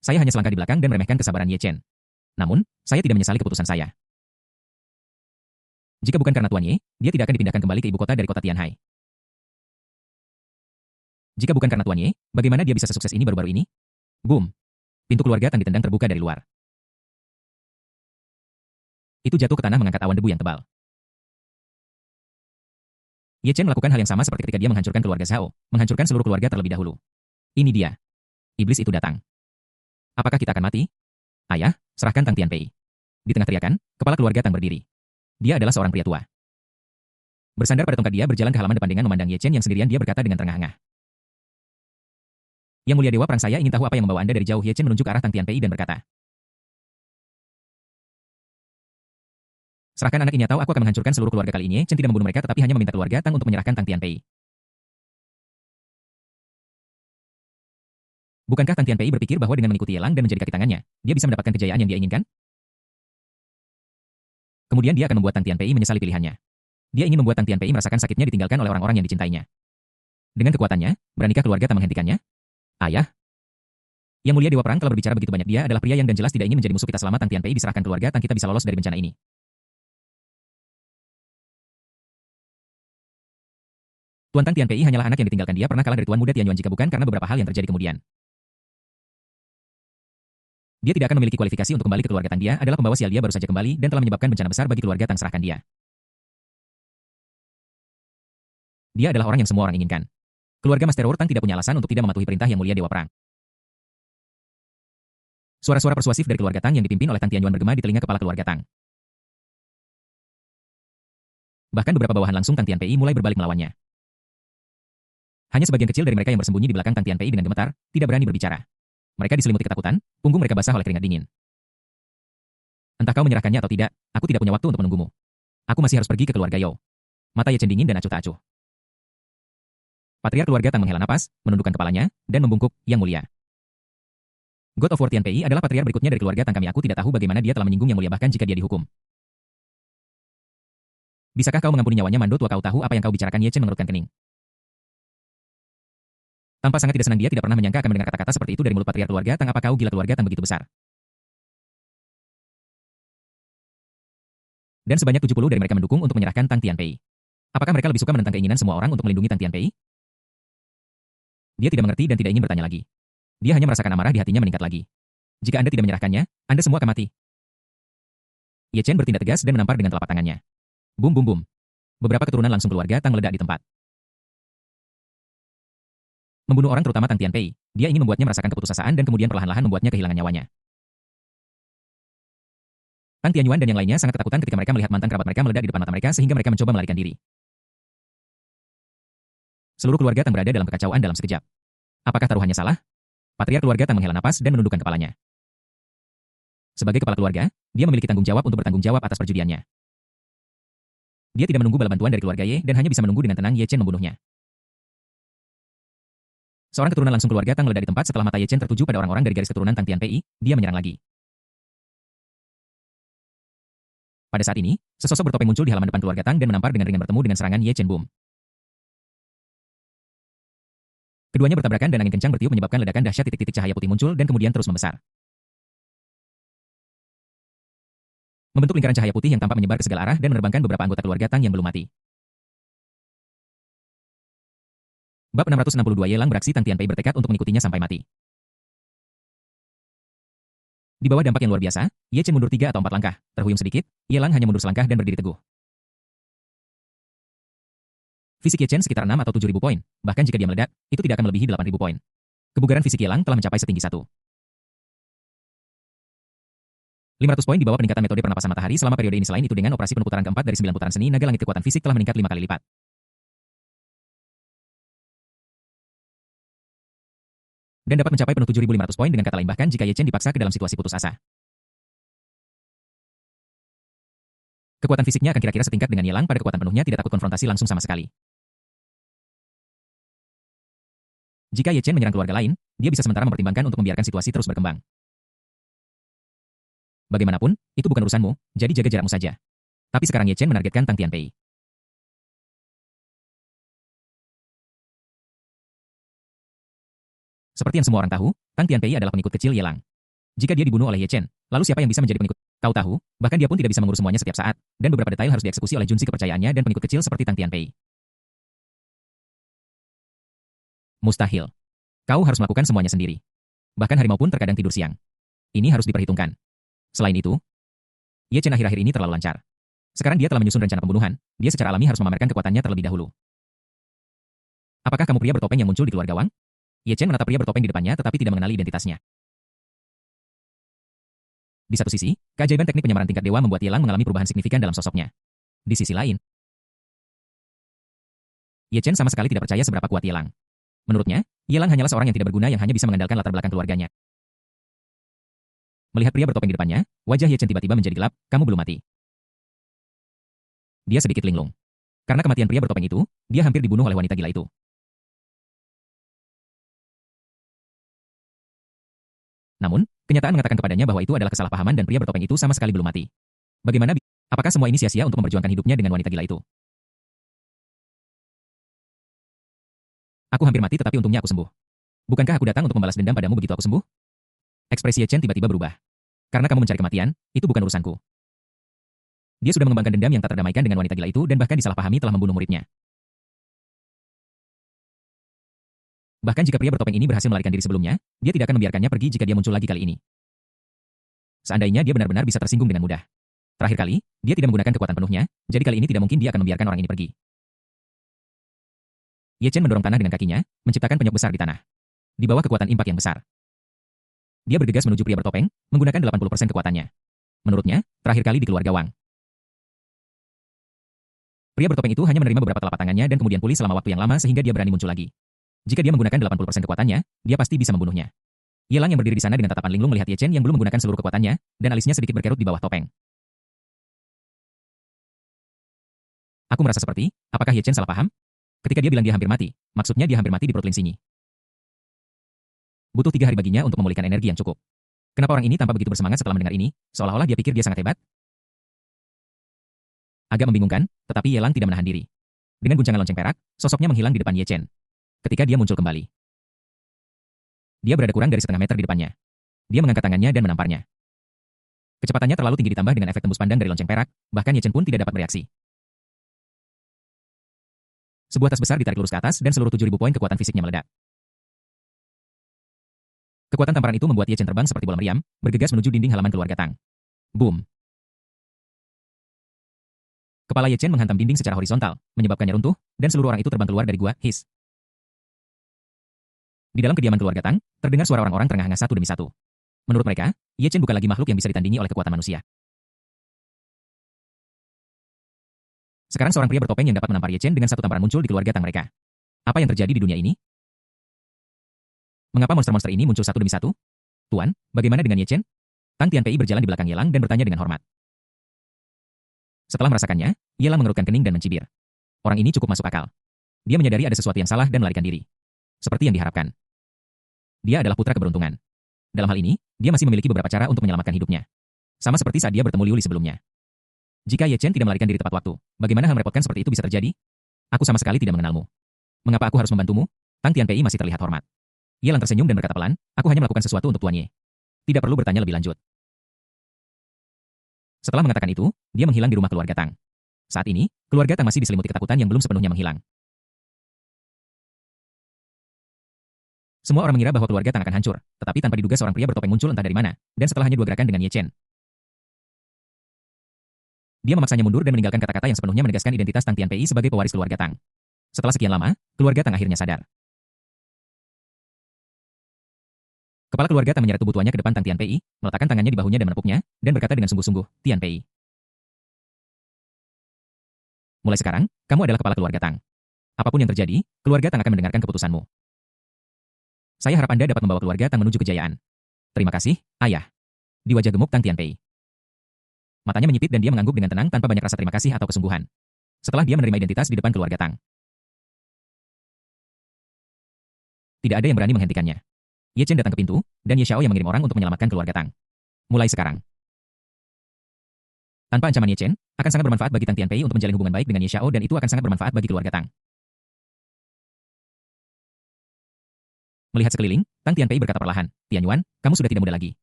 Saya hanya selangkah di belakang dan meremehkan kesabaran Ye Chen. Namun, saya tidak menyesali keputusan saya. Jika bukan karena Tuan Ye, dia tidak akan dipindahkan kembali ke ibu kota dari kota Tianhai. Jika bukan karena Tuan Ye, bagaimana dia bisa sesukses ini baru-baru ini? Boom! Pintu keluarga Tang ditendang terbuka dari luar. Itu jatuh ke tanah mengangkat awan debu yang tebal. Ye Chen melakukan hal yang sama seperti ketika dia menghancurkan keluarga Zhao, menghancurkan seluruh keluarga terlebih dahulu. Ini dia. Iblis itu datang. Apakah kita akan mati? Ayah, serahkan Tang Tianpei. Di tengah teriakan, kepala keluarga Tang berdiri. Dia adalah seorang pria tua. Bersandar pada tongkat dia berjalan ke halaman depan dengan memandang Ye Chen yang sendirian dia berkata dengan terengah-engah. Yang mulia Dewa Perang, saya ingin tahu apa yang membawa Anda dari jauh. Ye Chen menunjuk ke arah Tang Tianpei dan berkata. Serahkan anak ini atau aku akan menghancurkan seluruh keluarga kali ini. Ye Chen tidak membunuh mereka tetapi hanya meminta keluarga Tang untuk menyerahkan Tang Tianpei. Bukankah Tang Tianpei berpikir bahwa dengan mengikuti Ye Lang dan menjadi kaki tangannya, dia bisa mendapatkan kejayaan yang dia inginkan? Kemudian dia akan membuat Tang Tianpei menyesali pilihannya. Dia ingin membuat Tang Tianpei merasakan sakitnya ditinggalkan oleh orang-orang yang dicintainya. Dengan kekuatannya, beranikah keluarga Tang menghentikannya? Ayah. Yang mulia Dewa Perang telah berbicara begitu banyak. Dia adalah pria yang dan jelas tidak ingin menjadi musuh kita. Selama Tang Tianpei diserahkan keluarga Tang, kita bisa lolos dari bencana ini. Tuan Tang Tianpei hanyalah anak yang ditinggalkan. Dia pernah kalah dari Tuan Muda Tianyuan jika bukan karena beberapa hal yang terjadi kemudian. Dia tidak akan memiliki kualifikasi untuk kembali ke keluarga Tang. Dia adalah pembawa sial. Dia baru saja kembali dan telah menyebabkan bencana besar bagi keluarga Tang. Serahkan dia. Dia adalah orang yang semua orang inginkan. Keluarga Mas Terror Tang tidak punya alasan untuk tidak mematuhi perintah Yang Mulia Dewa Perang. Suara-suara persuasif dari keluarga Tang yang dipimpin oleh Tang Tianyuan bergema di telinga kepala keluarga Tang. Bahkan beberapa bawahan langsung Tang Tianpei mulai berbalik melawannya. Hanya sebagian kecil dari mereka yang bersembunyi di belakang Tang Tianpei dengan gemetar, tidak berani berbicara. Mereka diselimuti ketakutan, punggung mereka basah oleh keringat dingin. Entah kau menyerahkannya atau tidak, aku tidak punya waktu untuk menunggumu. Aku masih harus pergi ke keluarga Yao. Mata Ye Chen dingin dan acuh tak acuh. Patriark keluarga Tang menghela napas, menundukkan kepalanya, dan membungkuk, Yang Mulia. God of War Tianpei adalah patriark berikutnya dari keluarga Tang kami. Aku tidak tahu bagaimana dia telah menyinggung Yang Mulia bahkan jika dia dihukum. Bisakah kau mengampuni nyawanya Mando tua? Kau tahu apa yang kau bicarakan? Ye Chen mengerutkan kening. Tampak sangat tidak senang. Dia tidak pernah menyangka akan mendengar kata-kata seperti itu dari mulut patriark keluarga Tang. Apa kau gila? Keluarga Tang begitu besar. Dan sebanyak 70 dari mereka mendukung untuk menyerahkan Tang Tianpei. Apakah mereka lebih suka menentang keinginan semua orang untuk melindungi Tang Tianpei? Dia tidak mengerti dan tidak ingin bertanya lagi. Dia hanya merasakan amarah di hatinya meningkat lagi. Jika Anda tidak menyerahkannya, Anda semua akan mati. Ye Chen bertindak tegas dan menampar dengan telapak tangannya. Bum bum bum. Beberapa keturunan langsung keluarga Tang meledak di tempat. Membunuh orang terutama Tang Tianpei, dia ingin membuatnya merasakan keputusasaan dan kemudian perlahan-lahan membuatnya kehilangan nyawanya. Tang Tianyuan dan yang lainnya sangat ketakutan ketika mereka melihat mantan kerabat mereka meledak di depan mata mereka sehingga mereka mencoba melarikan diri. Seluruh keluarga Tang berada dalam kekacauan dalam sekejap. Apakah taruhannya salah? Patriark keluarga Tang menghela napas dan menundukkan kepalanya. Sebagai kepala keluarga, dia memiliki tanggung jawab untuk bertanggung jawab atas perjudiannya. Dia tidak menunggu bala bantuan dari keluarga Ye dan hanya bisa menunggu dengan tenang Ye Chen membunuhnya. Seorang keturunan langsung keluarga Tang meledak di tempat setelah mata Ye Chen tertuju pada orang-orang dari garis keturunan Tang Tianpei, dia menyerang lagi. Pada saat ini, sesosok bertopeng muncul di halaman depan keluarga Tang dan menampar dengan ringan bertemu dengan serangan Ye Chen. Boom. Keduanya bertabrakan dan angin kencang bertiup menyebabkan ledakan dahsyat. Titik-titik cahaya putih muncul dan kemudian terus membesar. Membentuk lingkaran cahaya putih yang tampak menyebar ke segala arah dan menerbangkan beberapa anggota keluarga Tang yang belum mati. Bab 662 Ye Lang beraksi. Tang Tianpei bertekad untuk mengikutinya sampai mati. Di bawah dampak yang luar biasa, Ye Chen mundur 3 atau 4 langkah, terhuyung sedikit, Ye Lang hanya mundur selangkah dan berdiri teguh. Fisik Ye Chen sekitar 6 atau 7.000 poin, bahkan jika dia meledak, itu tidak akan melebihi 8.000 poin. Kebugaran fisik Ye Lang telah mencapai setinggi 1. 500 poin di bawah peningkatan metode pernapasan matahari selama periode ini. Selain itu dengan operasi putaran keempat dari 9 putaran seni naga langit kekuatan fisik telah meningkat 5 kali lipat. Dan dapat mencapai penuh 7.500 poin dengan kata lain bahkan jika Ye Chen dipaksa ke dalam situasi putus asa. Kekuatan fisiknya akan kira-kira setingkat dengan Ye Lang. Pada kekuatan penuhnya tidak takut konfrontasi langsung sama sekali. Jika Ye Chen menyerang keluarga lain, dia bisa sementara mempertimbangkan untuk membiarkan situasi terus berkembang. Bagaimanapun, itu bukan urusanmu, jadi jaga jarakmu saja. Tapi sekarang Ye Chen menargetkan Tang Tianpei. Seperti yang semua orang tahu, Tang Tianpei adalah pengikut kecil Ye Lang. Jika dia dibunuh oleh Ye Chen, lalu siapa yang bisa menjadi pengikut? Kau tahu, bahkan dia pun tidak bisa mengurus semuanya setiap saat, dan beberapa detail harus dieksekusi oleh junsi kepercayaannya dan pengikut kecil seperti Tang Tianpei. Mustahil. Kau harus melakukan semuanya sendiri. Bahkan harimau pun terkadang tidur siang. Ini harus diperhitungkan. Selain itu, Ye Chen akhir-akhir ini terlalu lancar. Sekarang dia telah menyusun rencana pembunuhan, dia secara alami harus memamerkan kekuatannya terlebih dahulu. Apakah kamu pria bertopeng yang muncul di keluarga Wang? Ye Chen menatap pria bertopeng di depannya tetapi tidak mengenali identitasnya. Di satu sisi, keajaiban teknik penyamaran tingkat dewa membuat Ye Lang mengalami perubahan signifikan dalam sosoknya. Di sisi lain, Ye Chen sama sekali tidak percaya seberapa kuat Ye Lang. Menurutnya, Ye Lang hanyalah seorang yang tidak berguna yang hanya bisa mengandalkan latar belakang keluarganya. Melihat pria bertopeng di depannya, wajah Ye Chen tiba-tiba menjadi gelap. Kamu belum mati. Dia sedikit linglung. Karena kematian pria bertopeng itu, dia hampir dibunuh oleh wanita gila itu. Namun, kenyataan mengatakan kepadanya bahwa itu adalah kesalahpahaman dan pria bertopeng itu sama sekali belum mati. Bagaimana? Apakah semua ini sia-sia untuk memperjuangkan hidupnya dengan wanita gila itu? Aku hampir mati tetapi untungnya aku sembuh. Bukankah aku datang untuk membalas dendam padamu begitu aku sembuh? Ekspresi Ye Chen tiba-tiba berubah. Karena kamu mencari kematian, itu bukan urusanku. Dia sudah mengembangkan dendam yang tak terdamaikan dengan wanita gila itu dan bahkan disalahpahami telah membunuh muridnya. Bahkan jika pria bertopeng ini berhasil melarikan diri sebelumnya, dia tidak akan membiarkannya pergi jika dia muncul lagi kali ini. Seandainya dia benar-benar bisa tersinggung dengan mudah. Terakhir kali, dia tidak menggunakan kekuatan penuhnya, jadi kali ini tidak mungkin dia akan membiarkan orang ini pergi. Ye Chen mendorong tanah dengan kakinya, menciptakan penyok besar di tanah. Di bawah kekuatan impak yang besar. Dia bergegas menuju pria bertopeng, menggunakan 80% kekuatannya. Menurutnya, terakhir kali di keluarga Wang. Pria bertopeng itu hanya menerima beberapa telapak tangannya dan kemudian pulih selama waktu yang lama sehingga dia berani muncul lagi. Jika dia menggunakan 80% kekuatannya, dia pasti bisa membunuhnya. Ye Lang yang berdiri di sana dengan tatapan linglung melihat Ye Chen yang belum menggunakan seluruh kekuatannya, dan alisnya sedikit berkerut di bawah topeng. Aku merasa seperti, apakah Ye Chen salah paham? Ketika dia bilang dia hampir mati, maksudnya dia hampir mati di perut Lin Xinyi. Butuh 3 hari baginya untuk memulihkan energi yang cukup. Kenapa orang ini tampak begitu bersemangat setelah mendengar ini, seolah-olah dia pikir dia sangat hebat? Agak membingungkan, tetapi Ye Lang tidak menahan diri. Dengan guncangan lonceng perak, sosoknya menghilang di depan Ye Chen. Ketika dia muncul kembali, dia berada kurang dari setengah meter di depannya. Dia mengangkat tangannya dan menamparnya. Kecepatannya terlalu tinggi ditambah dengan efek tembus pandang dari lonceng perak, bahkan Ye Chen pun tidak dapat bereaksi. Sebuah tas besar ditarik lurus ke atas dan seluruh 7.000 poin kekuatan fisiknya meledak. Kekuatan tamparan itu membuat Ye Chen terbang seperti bola meriam, bergegas menuju dinding halaman keluarga Tang. Boom! Kepala Ye Chen menghantam dinding secara horizontal, menyebabkannya runtuh, dan seluruh orang itu terbang keluar dari gua. His. Di dalam kediaman keluarga Tang, terdengar suara orang-orang terengah-engah satu demi satu. Menurut mereka, Ye Chen bukan lagi makhluk yang bisa ditandingi oleh kekuatan manusia. Sekarang seorang pria bertopeng yang dapat menampar Ye Chen dengan satu tamparan muncul di keluarga Tang mereka. Apa yang terjadi di dunia ini? Mengapa monster-monster ini muncul satu demi satu? Tuan, bagaimana dengan Ye Chen? Tang Tianpei berjalan di belakang Ye Lang dan bertanya dengan hormat. Setelah merasakannya, Ye Lang mengerutkan kening dan mencibir. Orang ini cukup masuk akal. Dia menyadari ada sesuatu yang salah dan melarikan diri. Seperti yang diharapkan. Dia adalah putra keberuntungan. Dalam hal ini, dia masih memiliki beberapa cara untuk menyelamatkan hidupnya. Sama seperti saat dia bertemu Liu Li sebelumnya. Jika Ye Chen tidak melarikan diri tepat waktu, bagaimana hal merepotkan seperti itu bisa terjadi? Aku sama sekali tidak mengenalmu. Mengapa aku harus membantumu? Tang Tianpei masih terlihat hormat. Ye Lang tersenyum dan berkata pelan, aku hanya melakukan sesuatu untuk Tuan Ye. Tidak perlu bertanya lebih lanjut. Setelah mengatakan itu, dia menghilang di rumah keluarga Tang. Saat ini, keluarga Tang masih diselimuti ketakutan yang belum sepenuhnya menghilang. Semua orang mengira bahwa keluarga Tang akan hancur, tetapi tanpa diduga seorang pria bertopeng muncul entah dari mana, dan setelah hanya 2 gerakan dengan Ye Chen. Dia memaksanya mundur dan meninggalkan kata-kata yang sepenuhnya menegaskan identitas Tang Tianpei sebagai pewaris keluarga Tang. Setelah sekian lama, keluarga Tang akhirnya sadar. Kepala keluarga Tang menyeret tubuh tuannya ke depan Tang Tianpei, meletakkan tangannya di bahunya dan menepuknya, dan berkata dengan sungguh-sungguh, Tianpei. Mulai sekarang, kamu adalah kepala keluarga Tang. Apapun yang terjadi, keluarga Tang akan mendengarkan keputusanmu. Saya harap Anda dapat membawa keluarga Tang menuju kejayaan. Terima kasih, ayah. Di wajah gemuk Tang Tianpei. Matanya menyipit dan dia mengangguk dengan tenang tanpa banyak rasa terima kasih atau kesungguhan. Setelah dia menerima identitas di depan keluarga Tang. Tidak ada yang berani menghentikannya. Ye Chen datang ke pintu, dan Ye Xiao yang mengirim orang untuk menyelamatkan keluarga Tang. Mulai sekarang. Tanpa ancaman Ye Chen, akan sangat bermanfaat bagi Tang Tianpei untuk menjalin hubungan baik dengan Ye Xiao dan itu akan sangat bermanfaat bagi keluarga Tang. Melihat sekeliling, Tang Tianpei berkata perlahan, Tian Yuan, kamu sudah tidak muda lagi.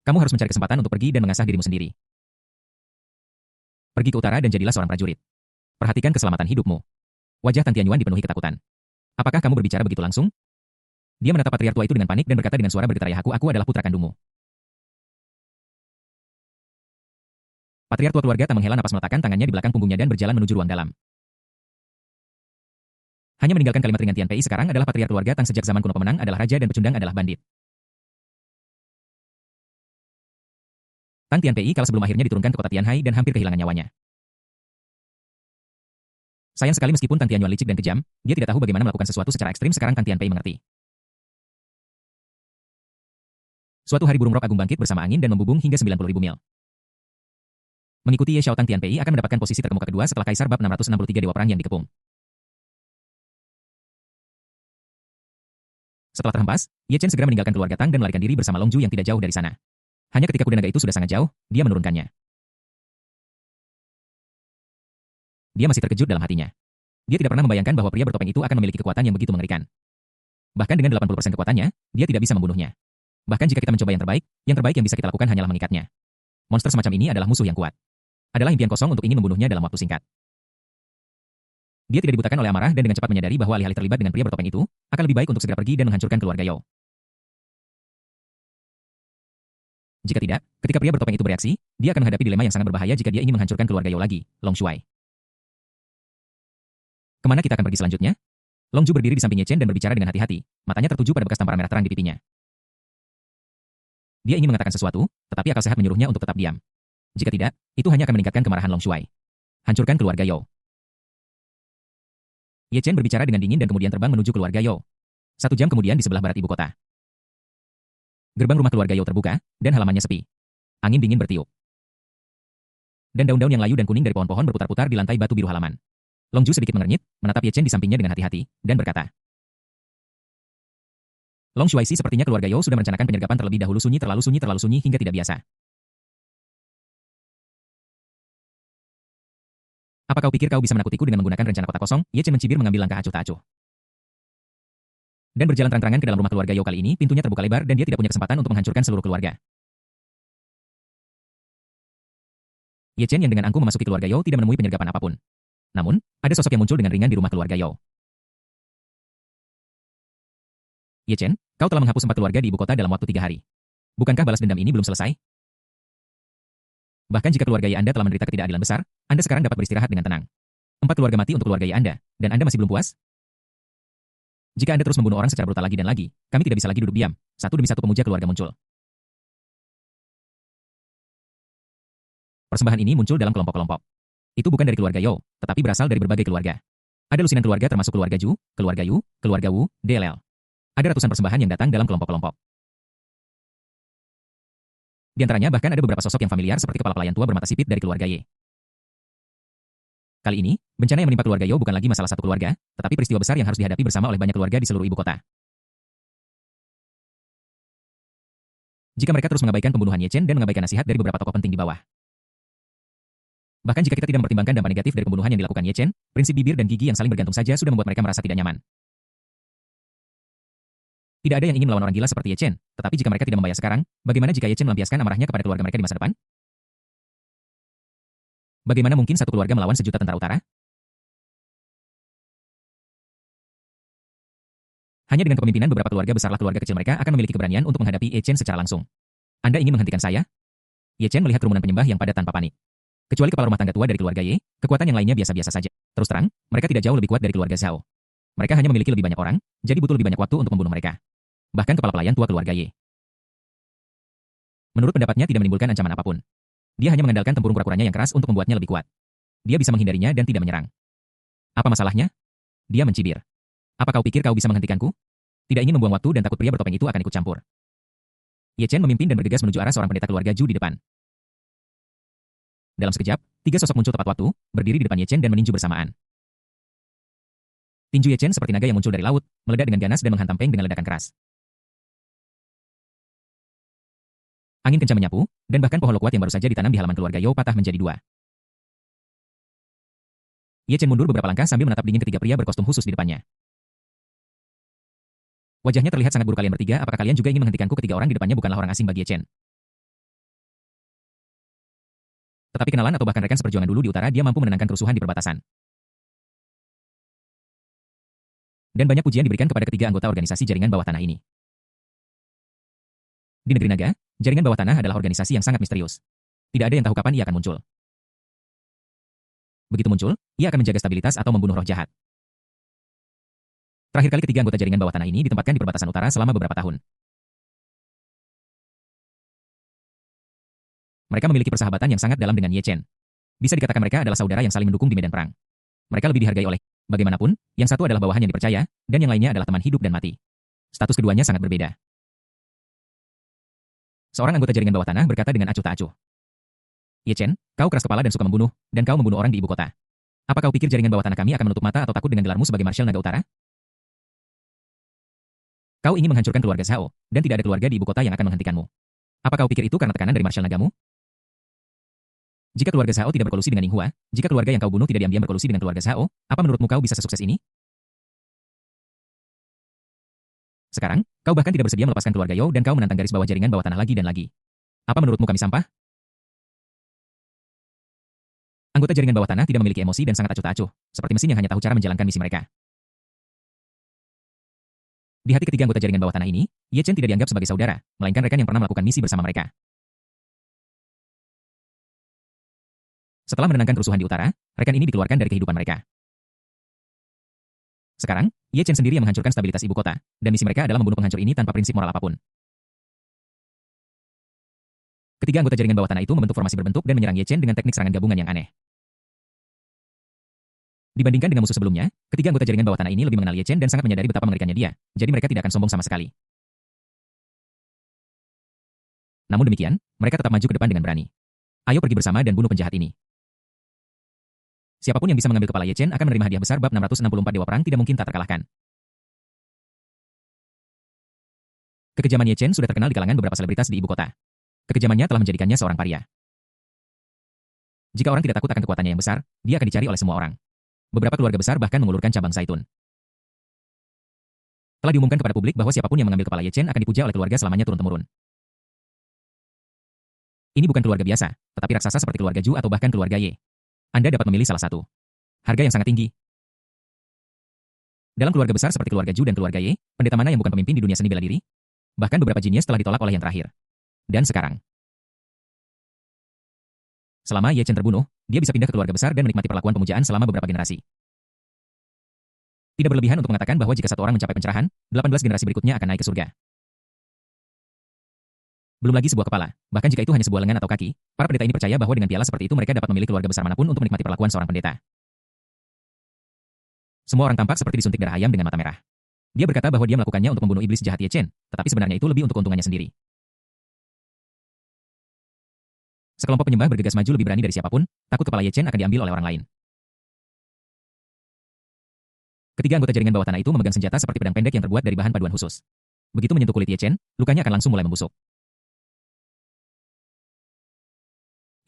Kamu harus mencari kesempatan untuk pergi dan mengasah dirimu sendiri. Pergi ke utara dan jadilah seorang prajurit. Perhatikan keselamatan hidupmu. Wajah Tang Tianyuan dipenuhi ketakutan. Apakah kamu berbicara begitu langsung? Dia menatap patriark tua itu dengan panik dan berkata dengan suara bergetar, ayahku, aku adalah putra kandungmu. Patriark tua keluarga Tang menghela napas meletakkan tangannya di belakang punggungnya dan berjalan menuju ruang dalam. Hanya meninggalkan kalimat ringan Tian Pei sekarang adalah patriark keluarga Tang sejak zaman kuno, pemenang adalah raja dan pecundang adalah bandit. Tang Tian Pei kalah sebelum akhirnya diturunkan ke kota Tianhai dan hampir kehilangan nyawanya. Sayang sekali meskipun Tang Tianyuan licik dan kejam, dia tidak tahu bagaimana melakukan sesuatu secara ekstrim. Sekarang Tang Tian Pei mengerti. Suatu hari burung rok agung bangkit bersama angin dan membubung hingga 90.000 mil. Mengikuti Ye Xiao, Tang Tian Pei akan mendapatkan posisi terkemuka kedua setelah Kaisar bab 663 Dewa Perang yang dikepung. Setelah terhempas, Ye Chen segera meninggalkan keluarga Tang dan melarikan diri bersama Long Ju yang tidak jauh dari sana. Hanya ketika kuda naga itu sudah sangat jauh, dia menurunkannya. Dia masih terkejut dalam hatinya. Dia tidak pernah membayangkan bahwa pria bertopeng itu akan memiliki kekuatan yang begitu mengerikan. Bahkan dengan 80% kekuatannya, dia tidak bisa membunuhnya. Bahkan jika kita mencoba yang terbaik yang bisa kita lakukan hanyalah mengikatnya. Monster semacam ini adalah musuh yang kuat. Adalah impian kosong untuk ingin membunuhnya dalam waktu singkat. Dia tidak dibutakan oleh amarah dan dengan cepat menyadari bahwa alih-alih terlibat dengan pria bertopeng itu, akan lebih baik untuk segera pergi dan menghancurkan keluarga Yao. Jika tidak, ketika pria bertopeng itu bereaksi, dia akan menghadapi dilema yang sangat berbahaya jika dia ingin menghancurkan keluarga Yao lagi, Long Shuai. Kemana kita akan pergi selanjutnya? Long Ju berdiri di samping Ye Chen dan berbicara dengan hati-hati, matanya tertuju pada bekas tamparan merah terang di pipinya. Dia ingin mengatakan sesuatu, tetapi akal sehat menyuruhnya untuk tetap diam. Jika tidak, itu hanya akan meningkatkan kemarahan Long Shuai. Hancurkan keluarga Yao. Ye Chen berbicara dengan dingin dan kemudian terbang menuju keluarga Yao. 1 jam kemudian di sebelah barat ibu kota. Gerbang rumah keluarga Yao terbuka, dan halamannya sepi. Angin dingin bertiup. Dan daun-daun yang layu dan kuning dari pohon-pohon berputar-putar di lantai batu biru halaman. Long Ju sedikit mengernyit, menatap Ye Chen di sampingnya dengan hati-hati, dan berkata, Long Shuai sepertinya keluarga Yao sudah merencanakan penyergapan terlebih dahulu, terlalu sunyi hingga tidak biasa. Apa kau pikir kau bisa menakutiku dengan menggunakan rencana kotak kosong? Ye Chen mencibir mengambil langkah acuh tak acuh. Dan berjalan terang-terangan ke dalam rumah keluarga Yao kali ini, pintunya terbuka lebar dan dia tidak punya kesempatan untuk menghancurkan seluruh keluarga. Ye Chen yang dengan angkuh memasuki keluarga Yao tidak menemui penyergapan apapun. Namun, ada sosok yang muncul dengan ringan di rumah keluarga Yao. Ye Chen, kau telah menghapus 4 keluarga di ibu kota dalam waktu 3 hari. Bukankah balas dendam ini belum selesai? Bahkan jika keluarga Ye Anda telah menderita ketidakadilan besar, Anda sekarang dapat beristirahat dengan tenang. 4 keluarga mati untuk keluarga Ye Anda, dan Anda masih belum puas? Jika Anda terus membunuh orang secara brutal lagi dan lagi, kami tidak bisa lagi duduk diam. Satu demi satu pemuja keluarga muncul. Persembahan ini muncul dalam kelompok-kelompok. Itu bukan dari keluarga Yao, tetapi berasal dari berbagai keluarga. Ada lusinan keluarga termasuk keluarga Ju, keluarga Yu, keluarga Wu, DLL. Ada ratusan persembahan yang datang dalam kelompok-kelompok. Di antaranya bahkan ada beberapa sosok yang familiar seperti kepala pelayan tua bermata sipit dari keluarga Ye. Kali ini, bencana yang menimpa keluarga Yao bukan lagi masalah satu keluarga, tetapi peristiwa besar yang harus dihadapi bersama oleh banyak keluarga di seluruh ibu kota. Jika mereka terus mengabaikan pembunuhan Ye Chen dan mengabaikan nasihat dari beberapa tokoh penting di bawah. Bahkan jika kita tidak mempertimbangkan dampak negatif dari pembunuhan yang dilakukan Ye Chen, prinsip bibir dan gigi yang saling bergantung saja sudah membuat mereka merasa tidak nyaman. Tidak ada yang ingin melawan orang gila seperti Ye Chen, tetapi jika mereka tidak membayar sekarang, bagaimana jika Ye Chen melampiaskan amarahnya kepada keluarga mereka di masa depan? Bagaimana mungkin satu keluarga melawan sejuta tentara utara? Hanya dengan kepemimpinan beberapa keluarga besarlah keluarga kecil mereka akan memiliki keberanian untuk menghadapi Ye Chen secara langsung. Anda ingin menghentikan saya? Ye Chen melihat kerumunan penyembah yang padat tanpa panik. Kecuali kepala rumah tangga tua dari keluarga Ye, kekuatan yang lainnya biasa-biasa saja. Terus terang, mereka tidak jauh lebih kuat dari keluarga Zhao. Mereka hanya memiliki lebih banyak orang, jadi butuh lebih banyak waktu untuk membunuh mereka. Bahkan kepala pelayan tua keluarga Ye. Menurut pendapatnya tidak menimbulkan ancaman apapun. Dia hanya mengandalkan tempurung kura-kuranya yang keras untuk membuatnya lebih kuat. Dia bisa menghindarinya dan tidak menyerang. Apa masalahnya? Dia mencibir. Apa kau pikir kau bisa menghentikanku? Tidak ingin membuang waktu dan takut pria bertopeng itu akan ikut campur. Ye Chen memimpin dan bergegas menuju arah seorang pendeta keluarga Ju di depan. Dalam sekejap, 3 sosok muncul tepat waktu, berdiri di depan Ye Chen dan meninju bersamaan. Tinju Ye Chen seperti naga yang muncul dari laut, meledak dengan ganas dan menghantam Peng dengan ledakan keras. Angin kencang menyapu, dan bahkan pohon lokuat yang baru saja ditanam di halaman keluarga Yao patah menjadi 2. Ye Chen mundur beberapa langkah sambil menatap dingin ketiga pria berkostum khusus di depannya. Wajahnya terlihat sangat buruk. Kalian bertiga, apakah kalian juga ingin menghentikanku? Ketiga orang di depannya bukanlah orang asing bagi Ye Chen. Tetapi kenalan atau bahkan rekan seperjuangan dulu di utara, dia mampu menenangkan kerusuhan di perbatasan. Dan banyak pujian diberikan kepada ketiga anggota organisasi jaringan bawah tanah ini. Di negeri naga, jaringan bawah tanah adalah organisasi yang sangat misterius. Tidak ada yang tahu kapan ia akan muncul. Begitu muncul, ia akan menjaga stabilitas atau membunuh roh jahat. Terakhir kali ketiga anggota jaringan bawah tanah ini ditempatkan di perbatasan utara selama beberapa tahun. Mereka memiliki persahabatan yang sangat dalam dengan Ye Chen. Bisa dikatakan mereka adalah saudara yang saling mendukung di medan perang. Mereka lebih dihargai oleh, bagaimanapun, yang satu adalah bawahan yang dipercaya, dan yang lainnya adalah teman hidup dan mati. Status keduanya sangat berbeda. Seorang anggota jaringan bawah tanah berkata dengan acuh tak acuh. Ye Chen, kau keras kepala dan suka membunuh, dan kau membunuh orang di ibu kota. Apa kau pikir jaringan bawah tanah kami akan menutup mata atau takut dengan gelarmu sebagai Marshal Naga Utara? Kau ingin menghancurkan keluarga Zhao, dan tidak ada keluarga di ibu kota yang akan menghentikanmu. Apa kau pikir itu karena tekanan dari Marshal Nagamu? Jika keluarga Zhao tidak berkolusi dengan Ninghua, jika keluarga yang kau bunuh tidak diam-diam berkolusi dengan keluarga Zhao, apa menurutmu kau bisa sesukses ini? Sekarang, kau bahkan tidak bersedia melepaskan keluarga You dan kau menantang garis bawah jaringan bawah tanah lagi dan lagi. Apa menurutmu kami sampah? Anggota jaringan bawah tanah tidak memiliki emosi dan sangat acuh tak acuh, seperti mesin yang hanya tahu cara menjalankan misi mereka. Di hati ketiga anggota jaringan bawah tanah ini, Ye Chen tidak dianggap sebagai saudara, melainkan rekan yang pernah melakukan misi bersama mereka. Setelah menenangkan kerusuhan di utara, rekan ini dikeluarkan dari kehidupan mereka. Sekarang, Ye Chen sendiri yang menghancurkan stabilitas ibu kota, dan misi mereka adalah membunuh penghancur ini tanpa prinsip moral apapun. Ketiga anggota jaringan bawah tanah itu membentuk formasi berbentuk dan menyerang Ye Chen dengan teknik serangan gabungan yang aneh. Dibandingkan dengan musuh sebelumnya, ketiga anggota jaringan bawah tanah ini lebih mengenal Ye Chen dan sangat menyadari betapa mengerikannya dia, jadi mereka tidak akan sombong sama sekali. Namun demikian, mereka tetap maju ke depan dengan berani. Ayo pergi bersama dan bunuh penjahat ini. Siapapun yang bisa mengambil kepala Ye Chen akan menerima hadiah besar bab 664 Dewa Perang tidak mungkin tak terkalahkan. Kekejaman Ye Chen sudah terkenal di kalangan beberapa selebritas di ibu kota. Kekejamannya telah menjadikannya seorang paria. Jika orang tidak takut akan kekuatannya yang besar, dia akan dicari oleh semua orang. Beberapa keluarga besar bahkan mengulurkan cabang zaitun. Telah diumumkan kepada publik bahwa siapapun yang mengambil kepala Ye Chen akan dipuja oleh keluarga selamanya turun-temurun. Ini bukan keluarga biasa, tetapi raksasa seperti keluarga Zhu atau bahkan keluarga Ye. Anda dapat memilih salah satu. Harga yang sangat tinggi. Dalam keluarga besar seperti keluarga Zhu dan keluarga Ye, pendeta mana yang bukan pemimpin di dunia seni bela diri? Bahkan beberapa jenius telah ditolak oleh yang terakhir. Dan sekarang, selama Ye Chen terbunuh, dia bisa pindah ke keluarga besar dan menikmati perlakuan pemujaan selama beberapa generasi. Tidak berlebihan untuk mengatakan bahwa jika satu orang mencapai pencerahan, 18 generasi berikutnya akan naik ke surga. Belum lagi sebuah kepala, bahkan jika itu hanya sebuah lengan atau kaki, para pendeta ini percaya bahwa dengan piala seperti itu mereka dapat memilih keluarga besar manapun untuk menikmati perlakuan seorang pendeta. Semua orang tampak seperti disuntik darah ayam dengan mata merah. Dia berkata bahwa dia melakukannya untuk membunuh iblis jahat Ye Chen, tetapi sebenarnya itu lebih untuk keuntungannya sendiri. Sekelompok penyembah bergegas maju lebih berani dari siapapun, takut kepala Ye Chen akan diambil oleh orang lain. Ketiga anggota jaringan bawah tanah itu memegang senjata seperti pedang pendek yang terbuat dari bahan paduan khusus. Begitu menyentuh kulit Ye Chen, lukanya akan langsung mulai membusuk.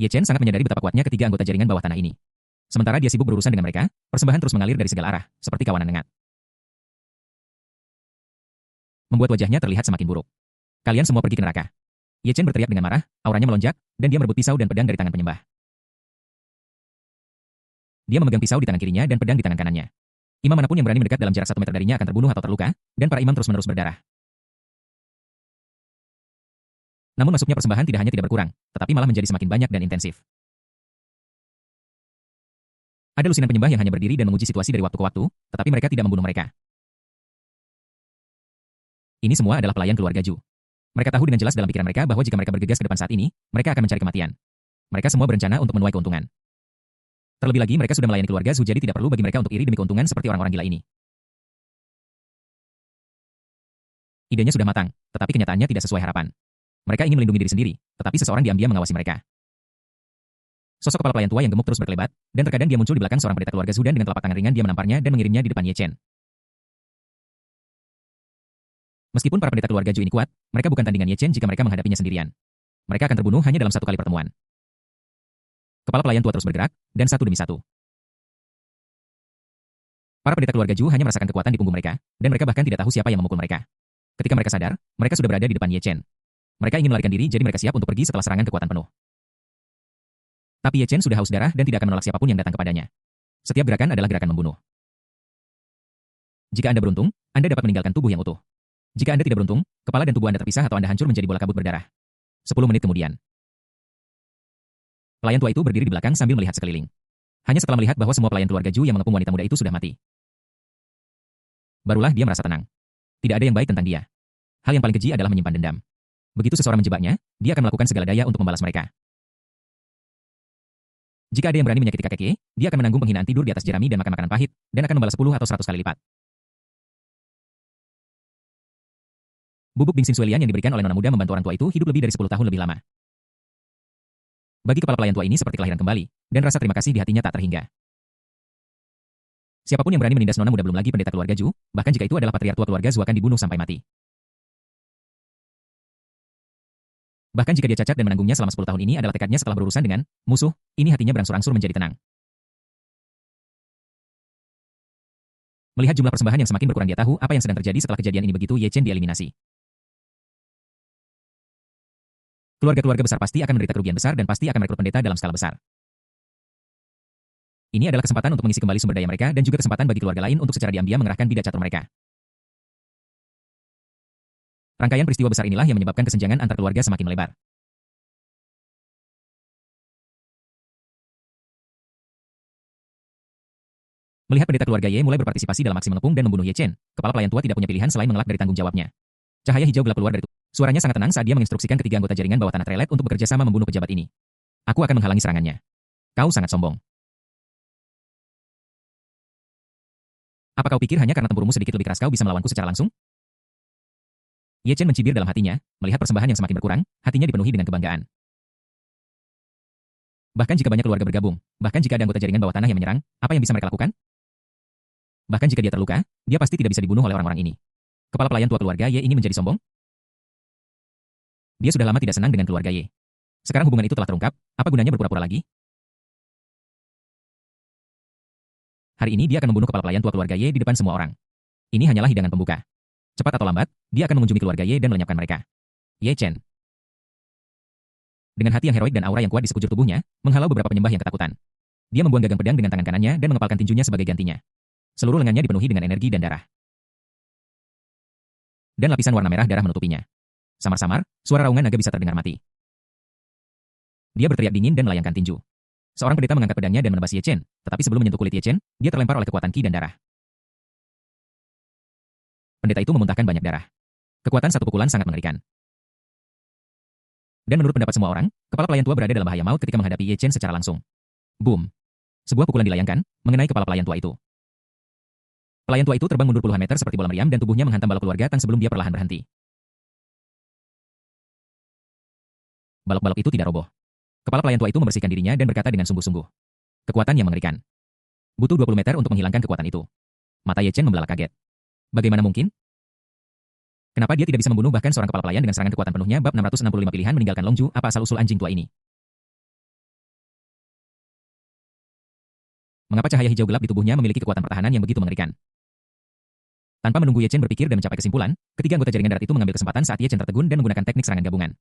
Ye Chen sangat menyadari betapa kuatnya ketiga anggota jaringan bawah tanah ini. Sementara dia sibuk berurusan dengan mereka, persembahan terus mengalir dari segala arah, seperti kawanan nengat. Membuat wajahnya terlihat semakin buruk. Kalian semua pergi ke neraka. Ye Chen berteriak dengan marah, auranya melonjak, dan dia merebut pisau dan pedang dari tangan penyembah. Dia memegang pisau di tangan kirinya dan pedang di tangan kanannya. Imam manapun yang berani mendekat dalam jarak 1 meter darinya akan terbunuh atau terluka, dan para imam terus-menerus berdarah. Namun masuknya persembahan tidak hanya tidak berkurang, tetapi malah menjadi semakin banyak dan intensif. Ada lusinan penyembah yang hanya berdiri dan menguji situasi dari waktu ke waktu, tetapi mereka tidak membunuh mereka. Ini semua adalah pelayan keluarga Zhu. Mereka tahu dengan jelas dalam pikiran mereka bahwa jika mereka bergegas ke depan saat ini, mereka akan mencari kematian. Mereka semua berencana untuk menuai keuntungan. Terlebih lagi mereka sudah melayani keluarga Zhu, jadi tidak perlu bagi mereka untuk iri demi keuntungan seperti orang-orang gila ini. Idenya sudah matang, tetapi kenyataannya tidak sesuai harapan. Mereka ingin melindungi diri sendiri, tetapi seseorang diam-diam mengawasi mereka. Sosok kepala pelayan tua yang gemuk terus berkelebat, dan terkadang dia muncul di belakang seorang pendeta keluarga Zhu dan dengan telapak tangan ringan dia menamparnya dan mengirimnya di depan Ye Chen. Meskipun para pendeta keluarga Zhu ini kuat, mereka bukan tandingan Ye Chen jika mereka menghadapinya sendirian. Mereka akan terbunuh hanya dalam satu kali pertemuan. Kepala pelayan tua terus bergerak, dan satu demi satu. Para pendeta keluarga Zhu hanya merasakan kekuatan di punggung mereka, dan mereka bahkan tidak tahu siapa yang memukul mereka. Ketika mereka sadar, mereka sudah berada di depan Ye Chen. Mereka ingin melarikan diri, jadi mereka siap untuk pergi setelah serangan kekuatan penuh. Tapi Ye Chen sudah haus darah dan tidak akan menolak siapapun yang datang kepadanya. Setiap gerakan adalah gerakan membunuh. Jika Anda beruntung, Anda dapat meninggalkan tubuh yang utuh. Jika Anda tidak beruntung, kepala dan tubuh Anda terpisah atau Anda hancur menjadi bola kabut berdarah. 10 menit kemudian. Pelayan tua itu berdiri di belakang sambil melihat sekeliling. Hanya setelah melihat bahwa semua pelayan keluarga Zhu yang mengepung wanita muda itu sudah mati. Barulah dia merasa tenang. Tidak ada yang baik tentang dia. Hal yang paling keji adalah menyimpan dendam. Begitu seseorang menjebaknya, dia akan melakukan segala daya untuk membalas mereka. Jika ada yang berani menyakiti kakek Ye, dia akan menanggung penghinaan tidur di atas jerami dan makan makanan pahit, dan akan membalas 10 atau 100 kali lipat. Bubuk Bing Xinsuelian yang diberikan oleh nona muda membantu orang tua itu hidup lebih dari 10 tahun lebih lama. Bagi kepala pelayan tua ini seperti kelahiran kembali, dan rasa terima kasih di hatinya tak terhingga. Siapapun yang berani menindas nona muda belum lagi pendeta keluarga Zhu, bahkan jika itu adalah patriark tua keluarga Zhu akan dibunuh sampai mati. Bahkan jika dia cacat dan menanggungnya selama 10 tahun ini adalah tekadnya setelah berurusan dengan musuh, ini hatinya berangsur-angsur menjadi tenang. Melihat jumlah persembahan yang semakin berkurang dia tahu apa yang sedang terjadi setelah kejadian ini begitu Ye Chen dieliminasi. Keluarga-keluarga besar pasti akan menderita kerugian besar dan pasti akan merekrut pendeta dalam skala besar. Ini adalah kesempatan untuk mengisi kembali sumber daya mereka dan juga kesempatan bagi keluarga lain untuk secara diam-diam mengerahkan bidak catur mereka. Rangkaian peristiwa besar inilah yang menyebabkan kesenjangan antar keluarga semakin melebar. Melihat pendeta keluarga Ye mulai berpartisipasi dalam aksi mengepung dan membunuh Ye Chen, kepala pelayan tua tidak punya pilihan selain mengelak dari tanggung jawabnya. Cahaya hijau gelap keluar dari tubuh. Suaranya sangat tenang saat dia menginstruksikan ketiga anggota jaringan bawah tanah Trelet untuk bekerja sama membunuh pejabat ini. Aku akan menghalangi serangannya. Kau sangat sombong. Apa kau pikir hanya karena tempurmu sedikit lebih keras kau bisa melawanku secara langsung? Ye Chen mencibir dalam hatinya, melihat persembahan yang semakin berkurang, hatinya dipenuhi dengan kebanggaan. Bahkan jika banyak keluarga bergabung, bahkan jika ada anggota jaringan bawah tanah yang menyerang, apa yang bisa mereka lakukan? Bahkan jika dia terluka, dia pasti tidak bisa dibunuh oleh orang-orang ini. Kepala pelayan tua keluarga Ye ini menjadi sombong? Dia sudah lama tidak senang dengan keluarga Ye. Sekarang hubungan itu telah terungkap, apa gunanya berpura-pura lagi? Hari ini dia akan membunuh kepala pelayan tua keluarga Ye di depan semua orang. Ini hanyalah hidangan pembuka. Cepat atau lambat, dia akan mengunjungi keluarga Ye dan melenyapkan mereka. Ye Chen. Dengan hati yang heroik dan aura yang kuat di sekujur tubuhnya, menghalau beberapa penyembah yang ketakutan. Dia membuang gagang pedang dengan tangan kanannya dan mengepalkan tinjunya sebagai gantinya. Seluruh lengannya dipenuhi dengan energi dan darah. Dan lapisan warna merah darah menutupinya. Samar-samar, suara raungan naga bisa terdengar mati. Dia berteriak dingin dan melayangkan tinju. Seorang pendeta mengangkat pedangnya dan menebas Ye Chen, tetapi sebelum menyentuh kulit Ye Chen, dia terlempar oleh kekuatan ki dan darah. Pendeta itu memuntahkan banyak darah. Kekuatan satu pukulan sangat mengerikan. Dan menurut pendapat semua orang, kepala pelayan tua berada dalam bahaya maut ketika menghadapi Ye Chen secara langsung. Boom. Sebuah pukulan dilayangkan, mengenai kepala pelayan tua itu. Pelayan tua itu terbang mundur puluhan meter seperti bola meriam dan tubuhnya menghantam balok keluarga Tang sebelum dia perlahan berhenti. Balok-balok itu tidak roboh. Kepala pelayan tua itu membersihkan dirinya dan berkata dengan sungguh-sungguh. Kekuatan yang mengerikan. Butuh 20 meter untuk menghilangkan kekuatan itu. Mata Ye Chen membelalak kaget. Bagaimana mungkin? Kenapa dia tidak bisa membunuh bahkan seorang kepala pelayan dengan serangan kekuatan penuhnya bab 665 pilihan meninggalkan Longju, apa asal-usul anjing tua ini? Mengapa cahaya hijau gelap di tubuhnya memiliki kekuatan pertahanan yang begitu mengerikan? Tanpa menunggu Ye Chen berpikir dan mencapai kesimpulan, ketiga anggota jaringan darat itu mengambil kesempatan saat Ye Chen tertegun dan menggunakan teknik serangan gabungan.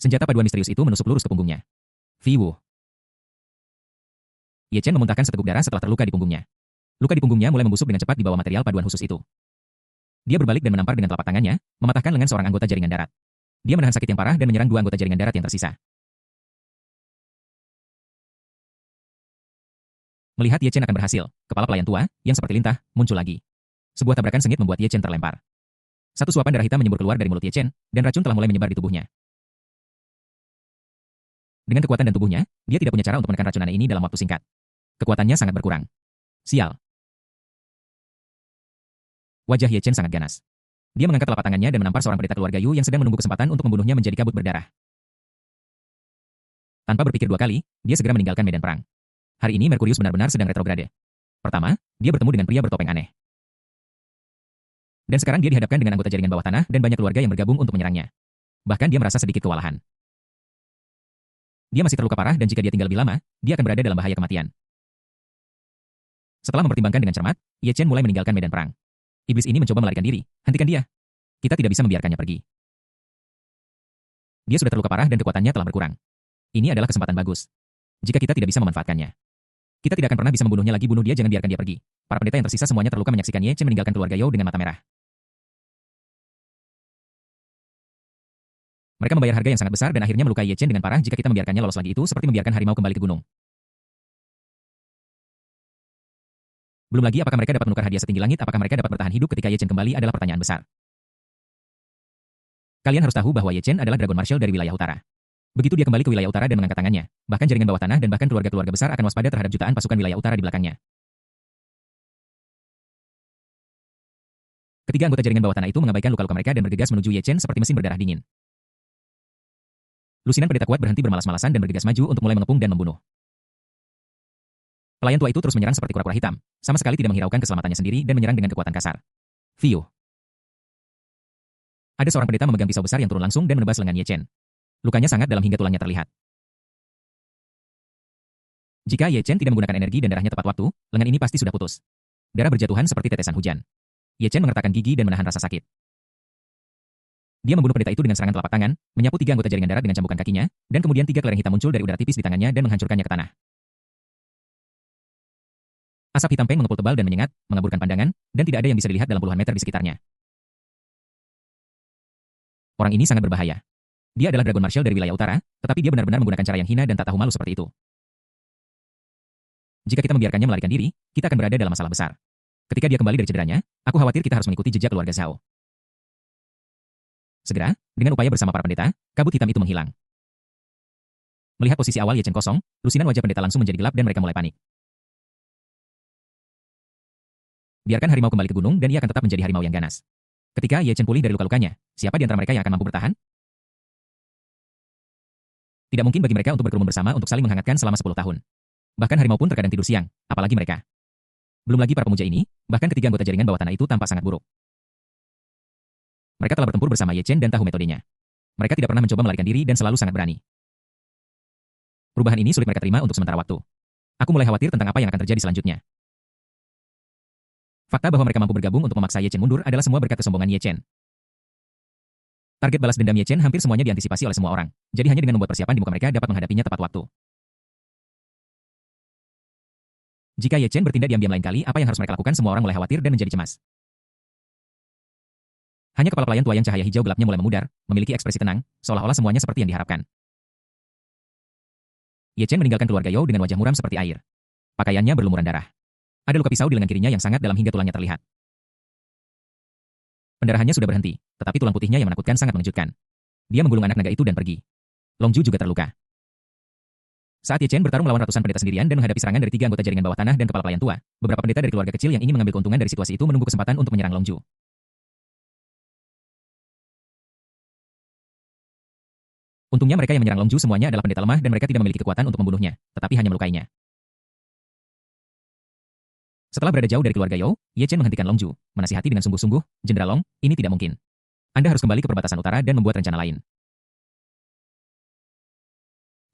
Senjata paduan misterius itu menusuk lurus ke punggungnya. Viwu. Ye Chen memuntahkan seteguk darah setelah terluka di punggungnya. Luka di punggungnya mulai membusuk dengan cepat di bawah material paduan khusus itu. Dia berbalik dan menampar dengan telapak tangannya, mematahkan lengan seorang anggota jaringan darat. Dia menahan sakit yang parah dan menyerang dua anggota jaringan darat yang tersisa. Melihat Ye Chen akan berhasil, kepala pelayan tua, yang seperti lintah, muncul lagi. Sebuah tabrakan sengit membuat Ye Chen terlempar. Satu suapan darah hitam menyembur keluar dari mulut Ye Chen, dan racun telah mulai menyebar di tubuhnya. Dengan kekuatan dan tubuhnya, dia tidak punya cara untuk menekan racun aneh ini dalam waktu singkat. Kekuatannya sangat berkurang. Sial. Wajah Ye Chen sangat ganas. Dia mengangkat telapak tangannya dan menampar seorang pendeta keluarga Yu yang sedang menunggu kesempatan untuk membunuhnya menjadi kabut berdarah. Tanpa berpikir dua kali, dia segera meninggalkan medan perang. Hari ini Merkurius benar-benar sedang retrograde. Pertama, dia bertemu dengan pria bertopeng aneh. Dan sekarang dia dihadapkan dengan anggota jaringan bawah tanah dan banyak keluarga yang bergabung untuk menyerangnya. Bahkan dia merasa sedikit kewalahan. Dia masih terluka parah dan jika dia tinggal lebih lama, dia akan berada dalam bahaya kematian. Setelah mempertimbangkan dengan cermat, Ye Chen mulai meninggalkan medan perang. Iblis ini mencoba melarikan diri. Hentikan dia. Kita tidak bisa membiarkannya pergi. Dia sudah terluka parah dan kekuatannya telah berkurang. Ini adalah kesempatan bagus. Jika kita tidak bisa memanfaatkannya, kita tidak akan pernah bisa membunuhnya lagi. Bunuh dia, jangan biarkan dia pergi. Para pendeta yang tersisa semuanya terluka menyaksikan Ye Chen meninggalkan keluarga Yao dengan mata merah. Mereka membayar harga yang sangat besar dan akhirnya melukai Ye Chen dengan parah. Jika kita membiarkannya lolos lagi itu seperti membiarkan harimau kembali ke gunung. Belum lagi apakah mereka dapat menukar hadiah setinggi langit, apakah mereka dapat bertahan hidup ketika Ye Chen kembali adalah pertanyaan besar. Kalian harus tahu bahwa Ye Chen adalah Dragon Marshal dari wilayah utara. Begitu dia kembali ke wilayah utara dan mengangkat tangannya, bahkan jaringan bawah tanah dan bahkan keluarga-keluarga besar akan waspada terhadap jutaan pasukan wilayah utara di belakangnya. Ketiga anggota jaringan bawah tanah itu mengabaikan luka-luka mereka dan bergegas menuju Ye Chen seperti mesin berdarah dingin. Lusinan pendeta kuat berhenti bermalas-malasan dan bergegas maju untuk mulai mengepung dan membunuh. Pelayan tua itu terus menyerang seperti kura-kura hitam, sama sekali tidak menghiraukan keselamatannya sendiri dan menyerang dengan kekuatan kasar. Fiu. Ada seorang pendeta memegang pisau besar yang turun langsung dan menebas lengan Ye Chen. Lukanya sangat dalam hingga tulangnya terlihat. Jika Ye Chen tidak menggunakan energi dan darahnya tepat waktu, lengan ini pasti sudah putus. Darah berjatuhan seperti tetesan hujan. Ye Chen mengertakkan gigi dan menahan rasa sakit. Dia membunuh pendeta itu dengan serangan telapak tangan, menyapu 3 anggota jaringan darat dengan cambukan kakinya, dan kemudian 3 kelereng hitam muncul dari udara tipis di tangannya dan menghancurkannya ke tanah. Asap hitam peng mengepul tebal dan menyengat, mengaburkan pandangan, dan tidak ada yang bisa dilihat dalam puluhan meter di sekitarnya. Orang ini sangat berbahaya. Dia adalah Dragon Marshal dari wilayah utara, tetapi dia benar-benar menggunakan cara yang hina dan tak tahu malu seperti itu. Jika kita membiarkannya melarikan diri, kita akan berada dalam masalah besar. Ketika dia kembali dari cederanya, aku khawatir kita harus mengikuti jejak keluarga Zhao. Segera, dengan upaya bersama para pendeta, kabut hitam itu menghilang. Melihat posisi awal Ye Chen kosong, lusinan wajah pendeta langsung menjadi gelap dan mereka mulai panik. Biarkan harimau kembali ke gunung dan ia akan tetap menjadi harimau yang ganas. Ketika Ye Chen pulih dari luka-lukanya, siapa di antara mereka yang akan mampu bertahan? Tidak mungkin bagi mereka untuk berkerumun bersama untuk saling menghangatkan selama 10 tahun. Bahkan harimau pun terkadang tidur siang, apalagi mereka. Belum lagi para pemuja ini, bahkan ketiga anggota jaringan bawah tanah itu tampak sangat buruk. Mereka telah bertempur bersama Ye Chen dan tahu metodenya. Mereka tidak pernah mencoba melarikan diri dan selalu sangat berani. Perubahan ini sulit mereka terima untuk sementara waktu. Aku mulai khawatir tentang apa yang akan terjadi selanjutnya. Fakta bahwa mereka mampu bergabung untuk memaksa Ye Chen mundur adalah semua berkat kesombongan Ye Chen. Target balas dendam Ye Chen hampir semuanya diantisipasi oleh semua orang, jadi hanya dengan membuat persiapan di muka mereka dapat menghadapinya tepat waktu. Jika Ye Chen bertindak diam-diam lain kali, apa yang harus mereka lakukan? Semua orang mulai khawatir dan menjadi cemas. Hanya kepala pelayan tua yang cahaya hijau gelapnya mulai memudar, memiliki ekspresi tenang, seolah-olah semuanya seperti yang diharapkan. Ye Chen meninggalkan keluarga Yao dengan wajah muram seperti air. Pakaiannya berlumuran darah. Ada luka pisau di lengan kirinya yang sangat dalam hingga tulangnya terlihat. Pendarahannya sudah berhenti, tetapi tulang putihnya yang menakutkan sangat mengejutkan. Dia menggulung anak naga itu dan pergi. Long Ju juga terluka. Saat Ye Chen bertarung melawan ratusan pendeta sendirian dan menghadapi serangan dari 3 anggota jaringan bawah tanah dan kepala pelayan tua, beberapa pendeta dari keluarga kecil yang ingin mengambil keuntungan dari situasi itu menunggu kesempatan untuk menyerang Long Ju. Untungnya mereka yang menyerang Long Ju semuanya adalah pendeta lemah dan mereka tidak memiliki kekuatan untuk membunuhnya, tetapi hanya melukainya. Setelah berada jauh dari keluarga Yao, Ye Chen menghentikan Long Ju, menasihati dengan sungguh-sungguh, Jenderal Long, ini tidak mungkin. Anda harus kembali ke perbatasan utara dan membuat rencana lain.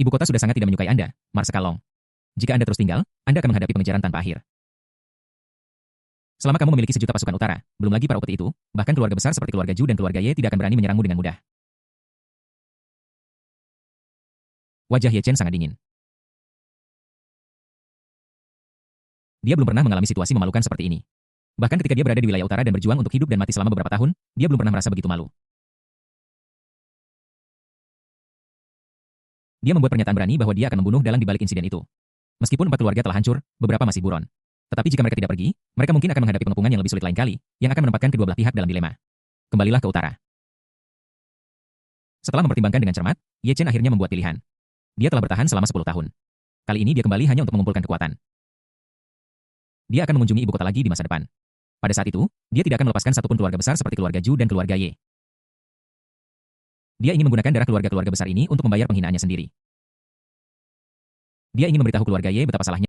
Ibu kota sudah sangat tidak menyukai Anda, Marsekal Long. Jika Anda terus tinggal, Anda akan menghadapi pengejaran tanpa akhir. Selama kamu memiliki sejuta pasukan utara, belum lagi para upeti itu, bahkan keluarga besar seperti keluarga Ju dan keluarga Ye tidak akan berani menyerangmu dengan mudah. Wajah Ye Chen sangat dingin. Dia belum pernah mengalami situasi memalukan seperti ini. Bahkan ketika dia berada di wilayah utara dan berjuang untuk hidup dan mati selama beberapa tahun, dia belum pernah merasa begitu malu. Dia membuat pernyataan berani bahwa dia akan membunuh Dalang di balik insiden itu. Meskipun 4 keluarga telah hancur, beberapa masih buron. Tetapi jika mereka tidak pergi, mereka mungkin akan menghadapi pengepungan yang lebih sulit lain kali, yang akan menempatkan kedua belah pihak dalam dilema. Kembalilah ke utara. Setelah mempertimbangkan dengan cermat, Ye Chen akhirnya membuat pilihan. Dia telah bertahan selama 10 tahun. Kali ini dia kembali hanya untuk mengumpulkan kekuatan. Dia akan mengunjungi ibu kota lagi di masa depan. Pada saat itu, dia tidak akan melepaskan satupun keluarga besar seperti keluarga Ju dan keluarga Ye. Dia ingin menggunakan darah keluarga-keluarga besar ini untuk membayar penghinaannya sendiri. Dia ingin memberitahu keluarga Ye betapa salahnya